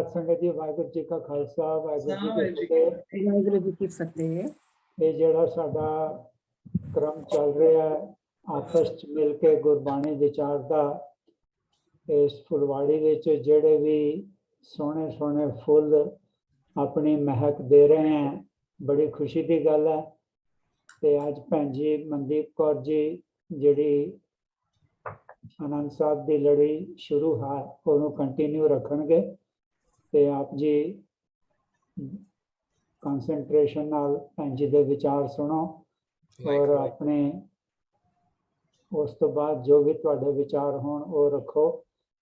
साध संगत जी वाहिगुरू जी का खालसा वाहिगुरू जी की फतेह। ये जिहड़ा साडा क्रम चल रहा है आपस च मिल के गुरबाणी विचार दा, इस फुलवाड़ी विच जिहड़े भी सोहने सोहने फुल अपनी महक दे रहे हैं, बड़ी खुशी की गल है। ते अज भैन जी मनदीप कौर जी जिहड़ी आनंद साहब की लड़ी शुरू है उन्होंने कंटिन्यू रखणगे ते आप जी कंसनट्रेशन नाल भैन जी के विचार सुनो और अपने उस तो बाद जो भी तुहाडे विचार होण वो रखो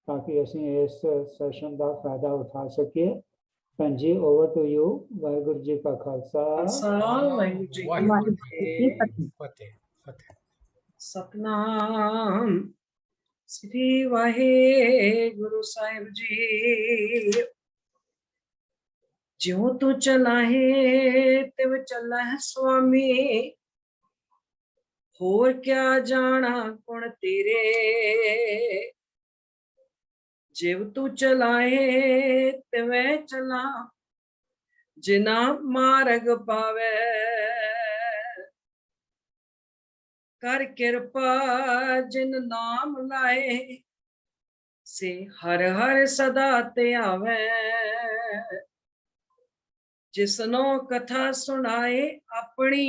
ताकि असीं इस सैशन का फायदा उठा सकीए। भैन जी over to you. Waheguru ji का खालसा वाहिगुरू जी की फतेह। सतनाम श्री वाहिगुरु साहिब जी। ज्यों तू चला है तिव चला है स्वामी, होर क्या जाना कुण तेरे। जिव तू चलाए तिवे चला, जिना मार्ग पावे। कर कृपा जिन नाम लाए, से हर हर सदा ते आवे। जिसनो कथा सुनाए अपनी,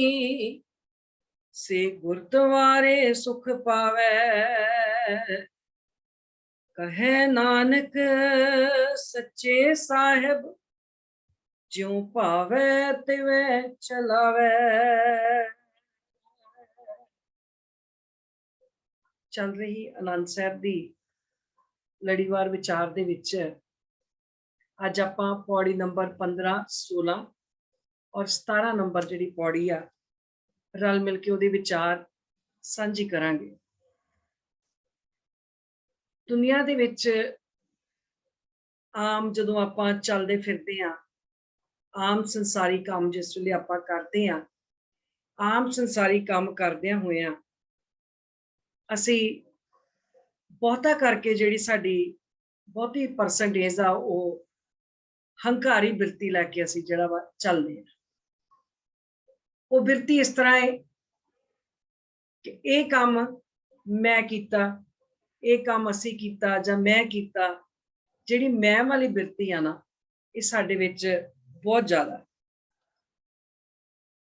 से गुरुद्वारे सुख पावे। कहे नानक सच्चे साहिब, ज्यों पावे तिवे चलावे। चल रही आनंद साहब दी लड़ीवार विचार दे विच अज आपां पौड़ी नंबर 15, 16 और 17 नंबर जिहड़ी पौड़ी आ रल मिल के उहदे विचार सांझी करांगे। दुनिया दे विच आम जदों आपां चलदे फिरदे आ, आम संसारी काम जिस वेले आपां करदे आ, आम संसारी काम करदियां होइआं असीं बहुता करके जिहड़ी साडी बहुती परसेंटेज आ वो हंकारी बिरती लैके असीं जिहड़ा वा चलदे आ। वो बिरती इस तरह है कि ये काम मैं कीता, ये काम असीं कीता जां मैं कीता। जिहड़ी मैं वाली बिरती आ ना, ये साडे विच बहुत ज़्यादा।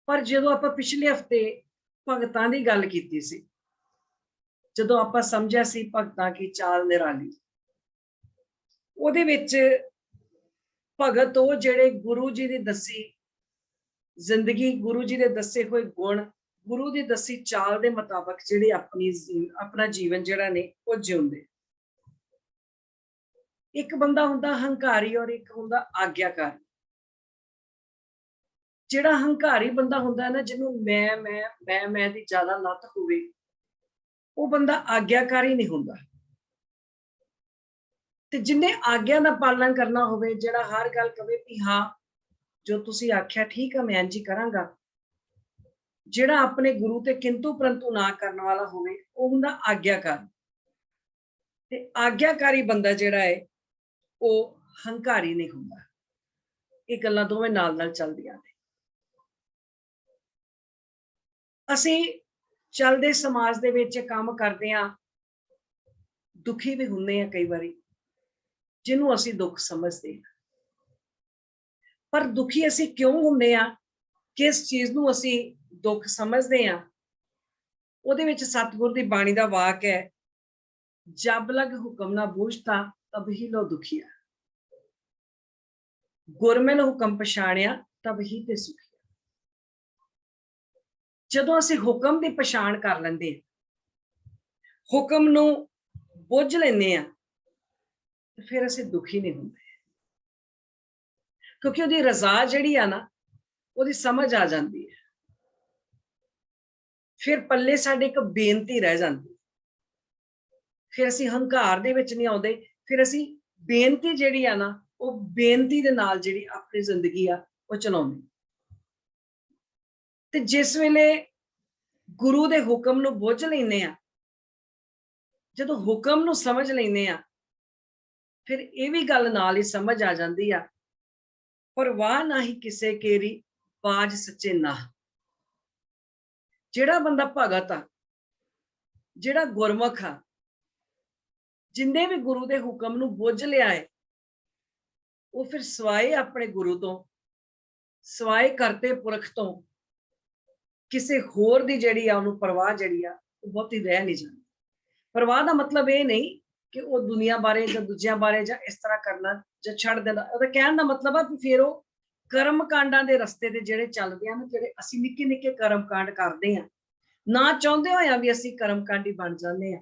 पर जदों आपां पिछले हफ्ते भगतां दी गल कीती सी, जदों आपां समझिआ सी भगतां की चाल निराली, ਉਹਦੇ ਵਿੱਚ भगत ਉਹ ਜਿਹੜੇ गुरु जी ਦੀ दसी जिंदगी, गुरु जी ਦੇ दसे हुए गुण, गुरु ਦੀ दसी चाल ਦੇ मुताबिक ਜਿਹੜੇ अपना जीवन ਜਿਹੜਾ ਨੇ ਉਹ ਜਿਉਂਦੇ। एक बंदा हुंदा हंकारी और एक हुंदा आग्याकारी। ਜਿਹੜਾ हंकारी बंदा हुंदा ना, ਜਿਹਨੂੰ मैं ਦੀ ਜ਼ਿਆਦਾ ਲੱਤ ਹੋਵੇ, ਉਹ ਬੰਦਾ आग्याकारी नहीं हुंदा। ते जिन्हें आग्या का पालन करना होवे, जिहड़ा हर गल कवे भी हाँ जो तुसी आख्या ठीक है मैं इंज ही करांगा, जिहड़ा अपने गुरु ते किंतु परंतु ना करने वाला होवे, वो हुंदा आग्याकारी। ते आग्याकारी बंदा जिहड़ा है वो हंकारी नहीं हुंदा। ये गल्लां दोवें नाल नाल चलदियां ने। असीं चलदे समाज दे विच काम करदे आ, दुखी भी हुंदे आ कई बारी, जिन्हों असीं दुख समझते हैं। पर दुखी असीं क्यों हुंदे आ, किस चीज़ नूं असीं दुख समझते हैं। उहदे विच सतगुर दी बाणी दा वाक है, जब लग हुक्म ना बूझता तब ही लो दुखिया, गुरमिल हुक्म पछाणिया तब ही ते सुखिया। जदों असीं हुक्म दी पछाण कर लैंदे, हुक्म नूं बुझ लैंदे आ, फिर असीं दुखी नहीं हुंदे, क्योंकि उहदी रज़ा जिहड़ी आ ना, उहदी समझ आ जाती है। फिर पल्ले साडे एक बेनती रह जाती, फिर असीं हंकार दे विच नहीं आउंदे, फिर असीं बेनती जिहड़ी आ ना, वो बेनती दे नाल जिहड़ी अपनी जिंदगी आ वो चलाउंदे। ते जिस वेले गुरु दे हुक्म नूं बुझ लैंदे आ, जदों हुक्म नूं समझ लैंदे आ, फिर ये भी गल नाल ही समझ आ जाती आ, परवाह ना ही किसे केरी बाज सच्चे ना। जेड़ा बंदा भगत आ, जेड़ा गुरमुख आ, जिन्ने भी गुरु के हुक्म नूं बुझ लिया है, वो फिर सवाए अपने गुरु तो, सवाए करते पुरख तो किसी होर दी जिहड़ी आ उहनूं परवाह जिहड़ी आ वो बहुती रह नहीं जाती। परवाह का मतलब ये नहीं कि वो दुनिया बारे जां दूजियां बारे जां इस तरह करना जां छड़ देना। ਉਹਦਾ कहण दा मतलब है कि फिर वो कर्म कांडां दे रस्ते ते जिहड़े चलदे आ ना, जिहड़े असीं निक्के निक्के कर्म कांड करदे आ, ना चाहुंदे होया भी असीं कर्म कांडी बन जांदे आ।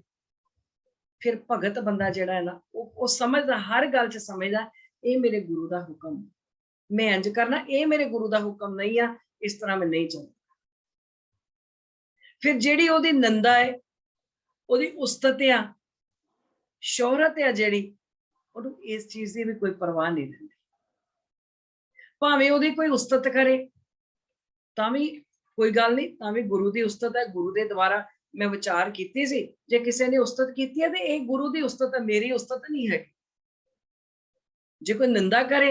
फिर भगत बंदा जिहड़ा है ना, वो समझदा, हर गल च समझदा ये मेरे गुरु दा हुक्म, मैं इंज करना, ये मेरे गुरु दा हुक्म नहीं आ, इस तरह मैं नहीं चलदा। फिर जिहड़ी ओहदी निंदा है, ओहदी उस्तत आ, शोहरत है जिहड़ी, ਉਹਨੂੰ इस चीज की भी कोई परवाह नहीं रहती। भावें ਉਹਦੀ कोई उस्तत करे तां भी कोई गल नहीं, तां भी गुरु की उस्तत है, गुरु के द्वारा मैं विचार कीती सी। जे किसी ने उस्तत की है तो ये गुरु की उस्तत है, मेरी उस्तत नहीं है। जे कोई निंदा करे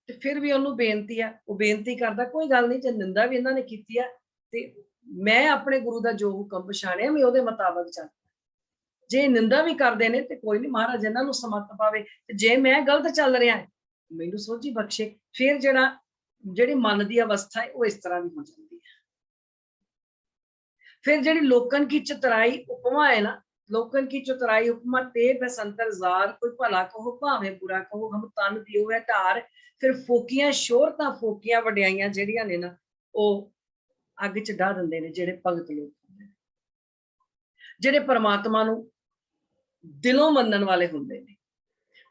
तो फिर भी उन्होंने बेनती है, वो बेनती करता, कोई गल नहीं, जो निंदा भी इन्होंने की है तो मैं अपने गुरु का जो हुक्म पछाणिया मैं वो मुताबिक चल, जे निंदा भी करते हैं तो कोई नहीं, महाराज इन्होंने समर्थ पावे। जे मैं गलत चल रहा है मैनू सोझी बख्शे। फिर जिहड़ी मन की अवस्था है वो इस तरह की हो जाती है। फिर जिहड़ी लोकन की चतुराई उपमा है ना, लोकन की चतुराई उपमा ते बसंतर जार, कोई भला कहो भावे बुरा कहो, हम तन दियो है ढार। फिर फोकियां शोहरतां फोकियां वडियाइयां जिहड़ियां ने ना, वो अग च डाह दिंदे ने जिहड़े भगत लोग हुंदे ने, जिहड़े परमात्मा नूं दिलों मनण वाले हुंदे ने।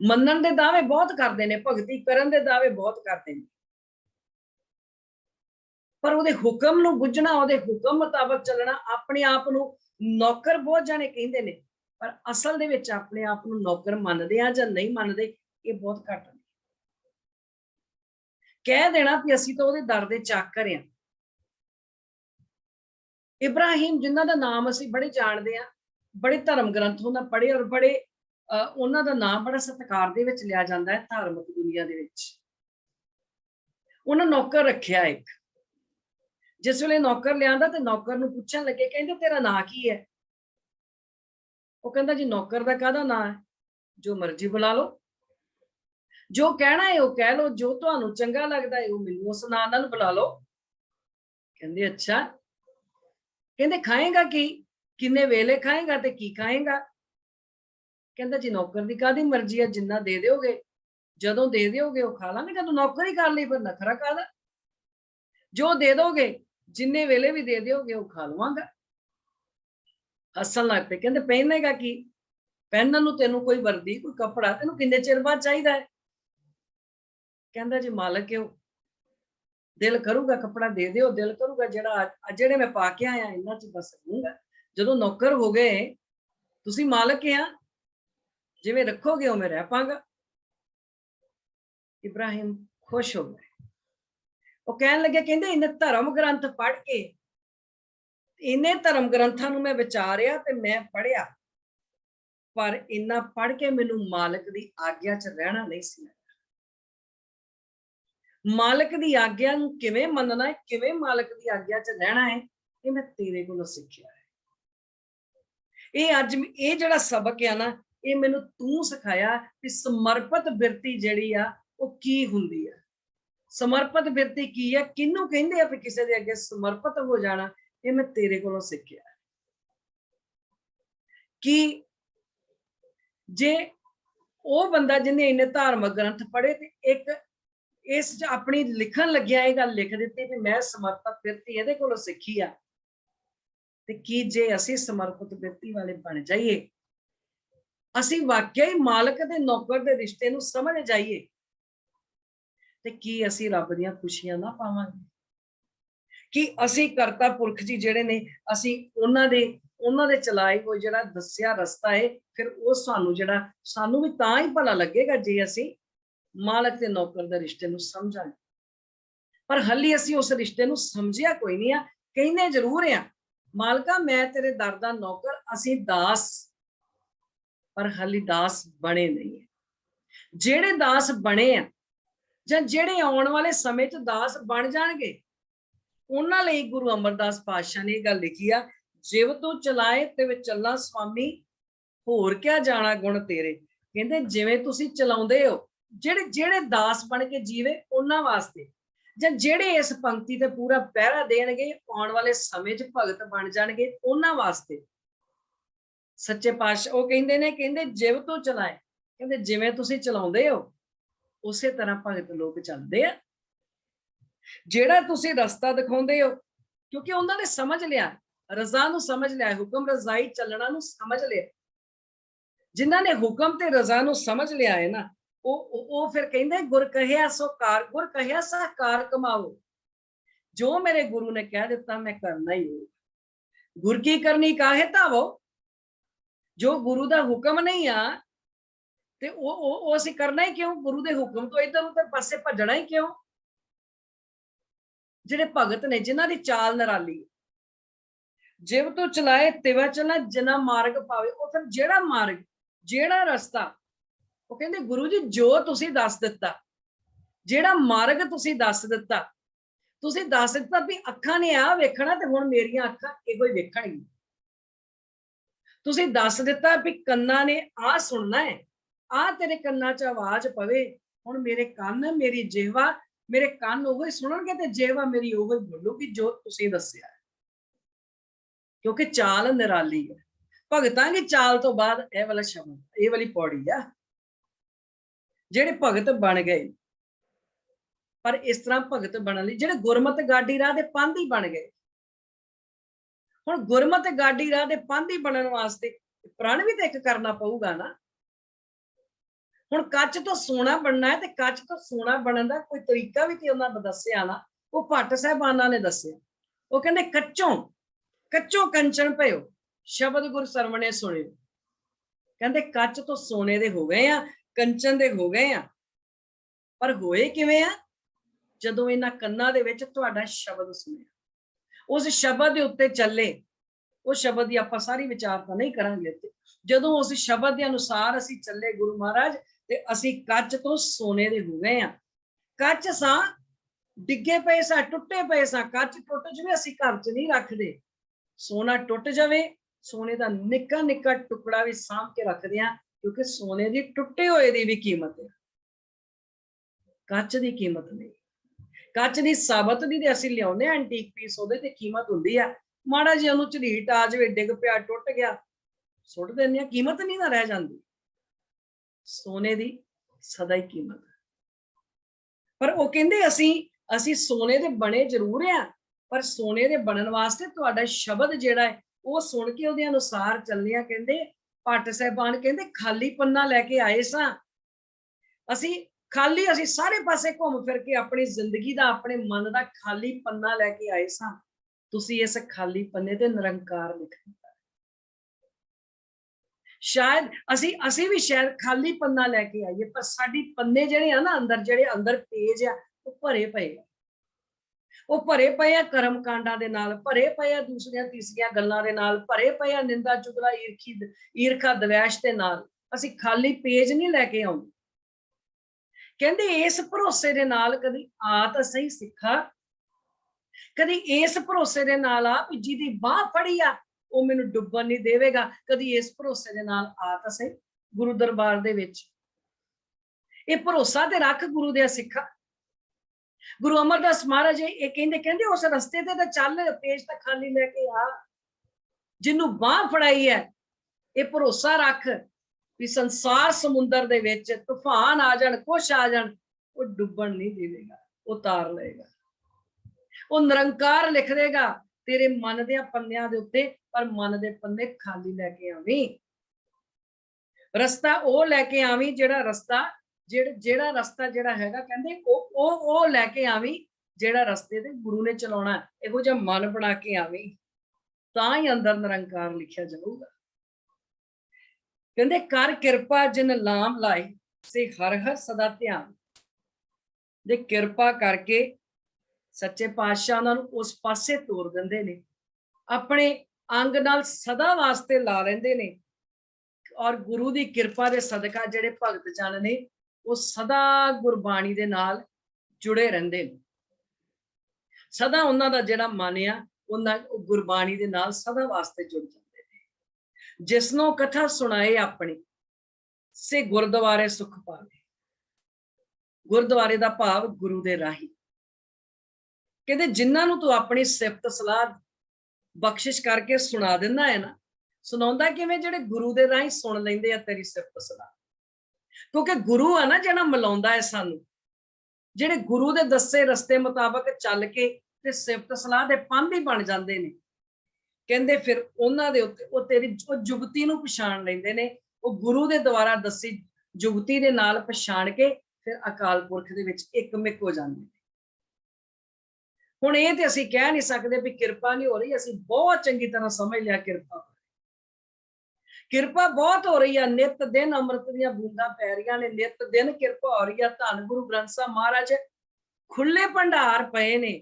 मनण दे दावे बहुत करते हैं, भगती करन दे दावे बहुत करते हैं, पर ਉਹਦੇ हुक्म ਨੂੰ बुझना, ਉਹਦੇ हुक्म मुताबिक चलना, अपने आप ਨੂੰ नौकर बहुत जाने कहते हैं, पर असल ਦੇ ਵਿੱਚ अपने आप ਨੂੰ नौकर ਮੰਨਦੇ ਆ ਜਾਂ नहीं ਮੰਨਦੇ, ਇਹ बहुत घट ਨੇ। कह देना कि ਅਸੀਂ ਤਾਂ ਉਹਦੇ ਦਰ ਦੇ ਚਾਕਰ ਆ। इब्राहिम जिन्हां ਦਾ नाम ਅਸੀਂ बड़े जानते हैं, बड़े धर्म ग्रंथों ਦਾ पढ़े और बड़े ਉਹਨਾਂ ਦਾ नाम बड़ा सत्कार ਦੇ ਵਿੱਚ ਲਿਆ ਜਾਂਦਾ है धार्मिक दुनिया ਦੇ ਵਿੱਚ। ਉਹਨਾਂ नौकर रखिया एक, जिस वे नौकर लिया तो नौकर नूं पुछण लगे, कहंदे तेरा नां की है? वो कहंदा जी नौकर दा काहदा नां है, जो मर्जी बुला लो, जो कहना है वो कह लो, जो तुहानूं चंगा लगदा है वो मैनूं उस नां नाल बुला लो। कहंदे अच्छा, कहंदे खाएगा की, किन्ने वेले खाएगा ते की खाएगा? कहंदा जी नौकर दी काहदी मर्जी है, जिन्ना दे दोगे, जदों दे दोगे वो खा लांगे, जदों नौकर ही कर लई फिर नखरा काहदा, जो दे दोगे जिन्ने वेले भी दे दोगे वो खा लवांगा। हसन लग पे, कहते पहनेगा की, पहनन नूं तैनूं कोई वर्दी कोई कपड़ा तैनूं किन्ने चिर बाद चाहिदा है? कहंदा जी मालक हो, दिल करूगा कपड़ा दे दिओ, दिल करूगा जिहड़े मैं पा के आया इन्हां च बस रहूंगा। जदों नौकर हो गए तुसीं मालक आ, जिवें रखोगे उवें रह पांगा। इब्राहिम खुश हो गए। वो कहन लगे, कहंदे इन्हें धर्म ग्रंथ पढ़ के, इन्हें धर्म ग्रंथां नूं मैं विचारिया ते मैं पढ़िया, पर इन्ना पढ़ के मैनूं मालक दी आग्या च रहना नहीं सी। मालक दी आग्या नूं किवें मनना है, किवें मालक दी आग्या च रहना है, ये मैं तेरे कोलों सिੱਖਿਆ है। ये अज ये जिहड़ा सबक है ना, ये मैनूं तूं सिखाया कि समर्पित बिरती जिहड़ी आ वो की हुंदी है। समर्पित बिरती की है, किनू कहंदे आ, किसी दे अगे समर्पित हो जाना, ये मैं तेरे कोलों सिੱਖਿਆ है। कि जे वो बंदा जिन्हें इन्ने धार्मिक ग्रंथ पढ़े ते एक इस अपनी लिखन लग्या ये गल लिख दी कि मैं समर्पित बिरती इहदे कोलों सिੱਖੀ आ, ते कि जे असीं समर्पित बिरती वाले बन जाइए, असीं वाकई ही मालक ते नौकर दे रिश्ते नूं समझ जाइए, ते की असीं रब दीयां खुशियां ना पावांगे? कि असीं करता पुरख जी जिहड़े ने, असीं उन्हां दे चलाए होए जिहड़ा दस्सिया रस्ता है, फिर वो सानूं जिहड़ा सानूं भी तां ही भला लगेगा जे असीं मालक ते नौकर दे रिश्ते नूं समझांगे। पर हाली असीं उस रिश्ते नूं समझिया कोई नहीं आ, कहने जरूर आ मालका मैं तेरे दर दा नौकर, असीं दास, पर हाली दास बने नहीं है। ਜਿਹੜੇ ਦਾਸ ਬਣੇ ਆ ਜਾਂ ਜਿਹੜੇ ਆਉਣ ਵਾਲੇ ਸਮੇਂ 'ਚ ਦਾਸ ਬਣ ਜਾਣਗੇ, ਉਹਨਾਂ ਲਈ ਗੁਰੂ ਅਮਰਦਾਸ ਪਾਤਸ਼ਾਹ ਨੇ ਇਹ ਗੱਲ ਲਿਖੀ ਆ, ਜਿਵ ਤੂੰ ਚਲਾਏ ਤਿਵ ਚੱਲਾਂ ਸੁਆਮੀ, ਹੋਰ ਕਿਆ ਜਾਣਾ ਗੁਣ ਤੇਰੇ। ਕਹਿੰਦੇ ਜਿਵੇਂ ਤੁਸੀਂ ਚਲਾਉਂਦੇ ਹੋ, ਜਿਹੜੇ ਜਿਹੜੇ ਦਾਸ ਬਣ ਕੇ ਜੀਵੇ ਉਹਨਾਂ ਵਾਸਤੇ, ਜਾਂ ਜਿਹੜੇ ਇਸ ਪੰਕਤੀ ਤੇ ਪੂਰਾ ਪਹਿਰਾ ਦੇਣਗੇ, ਆਉਣ ਵਾਲੇ ਸਮੇਂ 'ਚ ਭਗਤ ਬਣ ਜਾਣਗੇ, ਉਹਨਾਂ ਵਾਸਤੇ ਸੱਚੇ ਪਾਤਸ਼ਾਹ ਉਹ ਕਹਿੰਦੇ ਨੇ, ਕਹਿੰਦੇ ਜਿਵ ਤੂੰ ਚਲਾਏ, ਕਹਿੰਦੇ ਜਿਵੇਂ ਤੁਸੀਂ ਚਲਾਉਂਦੇ ਹੋ ਉਸੇ ਤਰ੍ਹਾਂ ਭਗਤ ਲੋਕ ਚੱਲਦੇ ਆ। ਜਿਹੜਾ ਤੁਸੀਂ ਰਸਤਾ ਦਿਖਾਉਂਦੇ ਹੋ, ਕਿਉਂਕਿ ਉਹਨਾਂ ਨੇ ਸਮਝ ਲਿਆ, ਰਜ਼ਾ ਨੂੰ ਸਮਝ ਲਿਆ, ਹੁਕਮ ਰਜ਼ਾਈ ਚੱਲਣਾ ਨੂੰ ਸਮਝ ਲਿਆ। ਜਿਨ੍ਹਾਂ ਨੇ ਹੁਕਮ ਤੇ ਰਜ਼ਾ ਨੂੰ ਸਮਝ ਲਿਆ ਹੈ ਨਾ, ਉਹ ਫਿਰ ਕਹਿੰਦੇ ਗੁਰ ਕਹਿਆ ਸੋ ਕਾਰ, ਗੁਰ ਕਹਿਆ ਸਾ ਕਾਰ ਕਮਾਓ। ਜੋ ਮੇਰੇ ਗੁਰੂ ਨੇ ਕਹਿ ਦਿੱਤਾ ਮੈਂ ਕਰਨਾ ਹੀ ਹੋਊ। ਗੁਰ ਕੀ ਕਰਨੀ ਕਾਹੇ ਧਾਵੋ, ਜੋ ਗੁਰੂ ਦਾ ਹੁਕਮ ਨਹੀਂ ਆ ਤੇ ਉਹ ਅਸੀਂ ਕਰਨਾ ਹੀ ਕਿਉਂ, ਗੁਰੂ ਦੇ ਹੁਕਮ ਤੋਂ ਇੱਧਰ ਉੱਧਰ ਪਾਸੇ ਭੱਜਣਾ ਹੀ ਕਿਉਂ। ਜਿਹੜੇ ਭਗਤ ਨੇ ਜਿਨ੍ਹਾਂ ਦੀ ਚਾਲ ਨਿਰਾਲੀ, ਜਿਵ ਤੋਂ ਚਲਾਏ ਤਿਵਾ ਚਲਾ ਜਿਨਾ ਮਾਰਗ ਪਾਵੇ, ਉਹ ਫਿਰ ਜਿਹੜਾ ਮਾਰਗ ਜਿਹੜਾ ਰਸਤਾ, ਉਹ ਕਹਿੰਦੇ ਗੁਰੂ ਜੀ ਜੋ ਤੁਸੀਂ ਦੱਸ ਦਿੱਤਾ, ਜਿਹੜਾ ਮਾਰਗ ਤੁਸੀਂ ਦੱਸ ਦਿੱਤਾ, ਤੁਸੀਂ ਦੱਸ ਦਿੱਤਾ ਵੀ ਅੱਖਾਂ ਨੇ ਆ ਵੇਖਣਾ ਤੇ ਹੁਣ ਮੇਰੀਆਂ ਅੱਖਾਂ ਇਹੋ ਹੀ ਵੇਖਣਗੀਆਂ। ਤੁਸੀਂ ਦੱਸ ਦਿੱਤਾ ਵੀ ਕੰਨਾਂ ਨੇ ਆ ਸੁਣਨਾ ਹੈ, ਆ ਤੇਰੇ ਕੰਨਾਂ 'ਚ ਆਵਾਜ਼ ਪਵੇ, ਹੁਣ ਮੇਰੇ ਕੰਨ ਮੇਰੀ ਜਿਹਵਾ, ਮੇਰੇ ਕੰਨ ਉਹ ਹੀ ਸੁਣਨਗੇ ਤੇ ਜਿਹਵਾ ਮੇਰੀ ਉਹ ਹੀ ਬੋਲੂਗੀ ਜੋ ਤੁਸੀਂ ਦੱਸਿਆ। ਕਿਉਂਕਿ ਚਾਲ ਨਿਰਾਲੀ ਹੈ। ਭਗਤਾਂ ਦੀ ਚਾਲ ਤੋਂ ਬਾਅਦ ਇਹ ਵਾਲਾ ਸ਼ਬਦ, ਇਹ ਵਾਲੀ ਪੌੜੀ ਆ, ਜਿਹੜੇ ਭਗਤ ਬਣ ਗਏ। ਪਰ ਇਸ ਤਰ੍ਹਾਂ ਭਗਤ ਬਣਨ ਲਈ ਜਿਹੜੇ ਗੁਰਮਤ ਗਾਡੀ ਰਾਹ ਦੇ ਪਾਂਧੀ ਬਣ ਗਏ। ਹੁਣ ਗੁਰਮਤ ਗਾਡੀ ਰਾਹ ਦੇ ਪਾਂਧੀ ਬਣਨ ਵਾਸਤੇ ਪ੍ਰਣ ਵੀ ਤਾਂ ਇੱਕ ਕਰਨਾ ਪਊਗਾ ਨਾ। ਹੁਣ ਕੱਚ ਤੋਂ ਸੋਨਾ ਬਣਨਾ ਹੈ ਤੇ ਕੱਚ ਤੋਂ ਸੋਨਾ ਬਣਨ ਦਾ ਕੋਈ ਤਰੀਕਾ ਵੀ ਤੇ ਉਹਨਾਂ ਨੇ ਦੱਸਿਆ ਨਾ, ਉਹ ਭੱਟ ਸਾਹਿਬਾਨਾਂ ਨੇ ਦੱਸਿਆ। ਉਹ ਕਹਿੰਦੇ ਕੱਚੋਂ ਕੰਚਨ ਭਇਓ, ਸ਼ਬਦ ਗੁਰ ਸਰਵਣੇ ਸੁਣਿਓ। ਕਹਿੰਦੇ ਕੱਚ ਤੋਂ ਸੋਨੇ ਦੇ ਹੋ ਗਏ ਆ, ਕੰਚਨ ਦੇ ਹੋ ਗਏ ਆ, ਪਰ ਹੋਏ ਕਿਵੇਂ ਆ? ਜਦੋਂ ਇਹਨਾਂ ਕੰਨਾਂ ਦੇ ਵਿੱਚ ਤੁਹਾਡਾ ਸ਼ਬਦ ਸੁਣਿਆ, ਉਸ ਸ਼ਬਦ ਦੇ ਉੱਤੇ ਚੱਲੇ। ਉਹ ਸ਼ਬਦ ਦੀ ਆਪਾਂ ਸਾਰੀ ਵਿਚਾਰਤਾ ਨਹੀਂ ਕਰਾਂਗੇ। ਜਦੋਂ ਉਸ ਸ਼ਬਦ ਦੇ ਅਨੁਸਾਰ ਅਸੀਂ ਚੱਲੇ ਗੁਰੂ ਮਹਾਰਾਜ, ਤੇ ਅਸੀਂ ਕੱਚ ਤੋਂ ਸੋਨੇ ਦੇ ਹੋ ਗਏ ਆ। ਕੱਚ ਸਾਂ, ਡਿੱਗੇ ਪਏ ਸਾਂ, ਟੁੱਟੇ ਪਏ ਸਾਂ। ਕੱਚ ਟੁੱਟ ਜਾਵੇ ਅਸੀਂ ਘਰ 'ਚ ਨਹੀਂ ਰੱਖਦੇ, ਸੋਨਾ ਟੁੱਟ ਜਾਵੇ ਸੋਨੇ ਦਾ ਨਿੱਕਾ ਨਿੱਕਾ ਟੁਕੜਾ ਵੀ ਸਾਂਭ ਕੇ ਰੱਖਦੇ ਆ, ਕਿਉਂਕਿ ਸੋਨੇ ਦੀ ਟੁੱਟੇ ਹੋਏ ਦੀ ਵੀ ਕੀਮਤ ਹੈ, ਕੱਚ ਦੀ ਕੀਮਤ ਨਹੀਂ। ਕੱਚ ਦੀ ਸਾਬਤ ਦੀ ਤੇ ਅਸੀਂ ਲਿਆਉਂਦੇ ਆ ਐਂਟੀਕ ਪੀਸ, ਉਹਦੇ ਤੇ ਕੀਮਤ ਹੁੰਦੀ ਆ। ਮਾੜਾ ਜਿਹਾ ਉਹਨੂੰ ਝਰੀਟ ਆ ਜਾਵੇ, ਡਿੱਗ ਪਿਆ, ਟੁੱਟ ਗਿਆ, ਸੁੱਟ ਦਿੰਦੇ ਆ, ਕੀਮਤ ਨਹੀਂ ਨਾ ਰਹਿ ਜਾਂਦੀ। ਸੋਨੇ ਦੀ ਸਦਾ ਹੀ ਕੀਮਤ। ਪਰ ਉਹ ਕਹਿੰਦੇ ਅਸੀਂ ਸੋਨੇ ਦੇ ਬਣੇ ਜ਼ਰੂਰ ਆ, ਪਰ ਸੋਨੇ ਦੇ ਬਣਨ ਵਾਸਤੇ ਤੁਹਾਡਾ ਸ਼ਬਦ ਜਿਹੜਾ ਹੈ ਉਹ ਸੁਣ ਕੇ ਉਹਦੇ ਅਨੁਸਾਰ ਚੱਲਦੇ ਆ। ਕਹਿੰਦੇ ਭੱਟ ਸਾਹਿਬਾਨ ਕਹਿੰਦੇ ਖਾਲੀ ਪੰਨਾ ਲੈ ਕੇ ਆਏ ਸਾਂ ਅਸੀਂ, ਅਸੀਂ ਸਾਰੇ ਪਾਸੇ ਘੁੰਮ ਫਿਰ ਕੇ ਆਪਣੀ ਜ਼ਿੰਦਗੀ ਦਾ, ਆਪਣੇ ਮਨ ਦਾ ਖਾਲੀ ਪੰਨਾ ਲੈ ਕੇ ਆਏ ਸਾਂ। ਤੁਸੀਂ ਇਸ ਖਾਲੀ ਪੰਨੇ ਤੇ ਨਿਰੰਕਾਰ ਲਿਖ ਦਿੱਤਾ। ਸ਼ਾਇਦ ਅਸੀਂ ਵੀ ਸ਼ਾਇਦ ਖਾਲੀ ਪੰਨਾ ਲੈ ਕੇ ਆਈਏ, ਪਰ ਸਾਡੀ ਪੰਨੇ ਜਿਹੜੇ ਆ ਨਾ ਅੰਦਰ, ਜਿਹੜੇ ਅੰਦਰ ਪੇਜ ਆ ਉਹ ਭਰੇ ਪਏ ਆ। ਉਹ ਭਰੇ ਪਏ ਆ ਕਰਮ ਕਾਂਡਾਂ ਦੇ ਨਾਲ, ਭਰੇ ਪਏ ਆ ਦੂਸਰੀਆਂ ਤੀਸਰੀਆਂ ਗੱਲਾਂ ਦੇ ਨਾਲ, ਭਰੇ ਪਏ ਆ ਨਿੰਦਾ ਚੁਗਲਾ ਈਰਖਾ ਦਵੈਸ਼ ਦੇ ਨਾਲ। ਅਸੀਂ ਖਾਲੀ ਪੇਜ ਨਹੀਂ ਲੈ ਕੇ ਆਉਂਦੇ। ਕਹਿੰਦੇ ਇਸ ਭਰੋਸੇ ਦੇ ਨਾਲ ਕਦੀ ਆ ਤਾਂ ਸਹੀ ਸਿੱਖਾ, ਕਦੀ ਇਸ ਭਰੋਸੇ ਦੇ ਨਾਲ ਆ ਵੀ ਜਿਹਦੀ ਬਾਹ ਫੜੀ ਆ ਉਹ ਮੈਨੂੰ ਡੁੱਬਣ ਨਹੀਂ ਦੇਵੇਗਾ। ਕਦੀ ਇਸ ਭਰੋਸੇ ਦੇ ਨਾਲ ਆ ਤਾਂ ਸਹੀ ਗੁਰੂ ਦਰਬਾਰ ਦੇ ਵਿੱਚ। ਇਹ ਭਰੋਸਾ ਤੇ ਰੱਖ ਗੁਰੂ ਦੇ ਸਿੱਖਾ। ਗੁਰੂ ਅਮਰਦਾਸ ਮਹਾਰਾਜ ਇਹ ਕਹਿੰਦੇ ਉਸ ਰਸਤੇ ਤੇ ਤਾਂ ਚੱਲ, ਪੇਜ ਤਾਂ ਖਾਲੀ ਲੈ ਕੇ ਆ। ਜਿਹਨੂੰ ਬਾਹ ਫੜਾਈ ਹੈ ਇਹ ਭਰੋਸਾ ਰੱਖ ਵੀ ਸੰਸਾਰ ਸਮੁੰਦਰ ਦੇ ਵਿੱਚ ਤੂਫਾਨ ਆ ਜਾਣ, ਕੁਛ ਆ ਜਾਣ, ਉਹ ਡੁੱਬਣ ਨਹੀਂ ਦੇਵੇਗਾ, ਉਹ ਤਾਰ ਲਏਗਾ, ਉਹ ਨਿਰੰਕਾਰ ਲਿਖ ਦੇਗਾ ਤੇਰੇ ਮਨ ਦੇ ਪੰਨਿਆਂ ਦੇ ਉੱਤੇ। ਪਰ ਮਨ ਦੇ ਪੰਨੇ ਖਾਲੀ ਲੈ ਕੇ ਆਵੀਂ। ਰਸਤਾ ਉਹ ਲੈ ਕੇ ਆਵੀਂ ਜਿਹੜਾ ਰਸਤਾ ਜਿਹੜਾ ਹੈਗਾ, ਕਹਿੰਦੇ ਉਹ ਲੈ ਕੇ ਆਵੀਂ ਜਿਹੜਾ ਰਸਤੇ ਤੇ ਗੁਰੂ ਨੇ ਚਲਾਉਣਾ। ਇਹੋ ਜਿਹਾ ਮਨ ਬਣਾ ਕੇ ਆਵੀਂ, ਤਾਂ ਹੀ ਅੰਦਰ ਨਿਰੰਕਾਰ ਲਿਖਿਆ ਜਾਊਗਾ। ਕਹਿੰਦੇ ਕਰ ਕਿਰਪਾ ਜਿਨ ਲਾਮ ਲਾਈ, ਸੇ ਹਰ ਹਰ ਸਦਾ ਧਿਆਨ। ਦੇ ਕਿਰਪਾ ਕਰਕੇ ਸੱਚੇ ਪਾਤਸ਼ਾਹ ਉਹਨਾਂ ਨੂੰ ਉਸ ਪਾਸੇ ਤੋਰ ਦਿੰਦੇ ਨੇ, ਆਪਣੇ ਅੰਗ ਨਾਲ ਸਦਾ ਵਾਸਤੇ ਲਾ ਲੈਂਦੇ ਨੇ। ਔਰ ਗੁਰੂ ਦੀ ਕਿਰਪਾ ਦੇ ਸਦਕਾ ਜਿਹੜੇ ਭਗਤ ਜਨ ਨੇ वो सदा गुरबाणी दे नाल जुड़े रहंदे ने। सदा उन्हां दा जिहड़ा मन आ उन्हां गुरबाणी दे नाल सदा वास्ते जुड़ जाते हैं। जिसनों कथा सुनाए अपनी से गुरुद्वारे सुख पावे। गुरुद्वारे दा भाव गुरु दे राही। कहते जिन्हां नूं तू अपनी सिफत सलाह बख्शिश करके सुना दिंदा है ना, सुनाउंदा किवें जिहड़े गुरु दे राही सुन लैंदे आ तेरी सिफत सलाह। क्योंकि गुरु आ ना जिहड़ा मिलाउंदा है सानू, जिहड़े गुरु दे दस्से रस्ते मुताबक चल के ते सिफत सलाह दे पांधी बन जांदे ने। कहंदे फिर उन्हां दे उत्ते ओ तेरी जुगती नूं पछाण लैंदे ने। ओ गुरु दे द्वारा दसी जुगती दे नाल पछाण के फिर अकाल पुरख दे विच इकमिक हो जांदे ने। हुण ये ते असीं कह नहीं सकदे भी किरपा नहीं हो रही, असीं बहुत चंगी तरह समझ लिया किरपा किरपा बहुत हो रही है। नित दिन अमृत दीयां बूंदां पै रहीआं ने, नित दिन किरपा हो रही है। धन गुरु ग्रंथ साहिब महाराज खुले भंडार पए ने।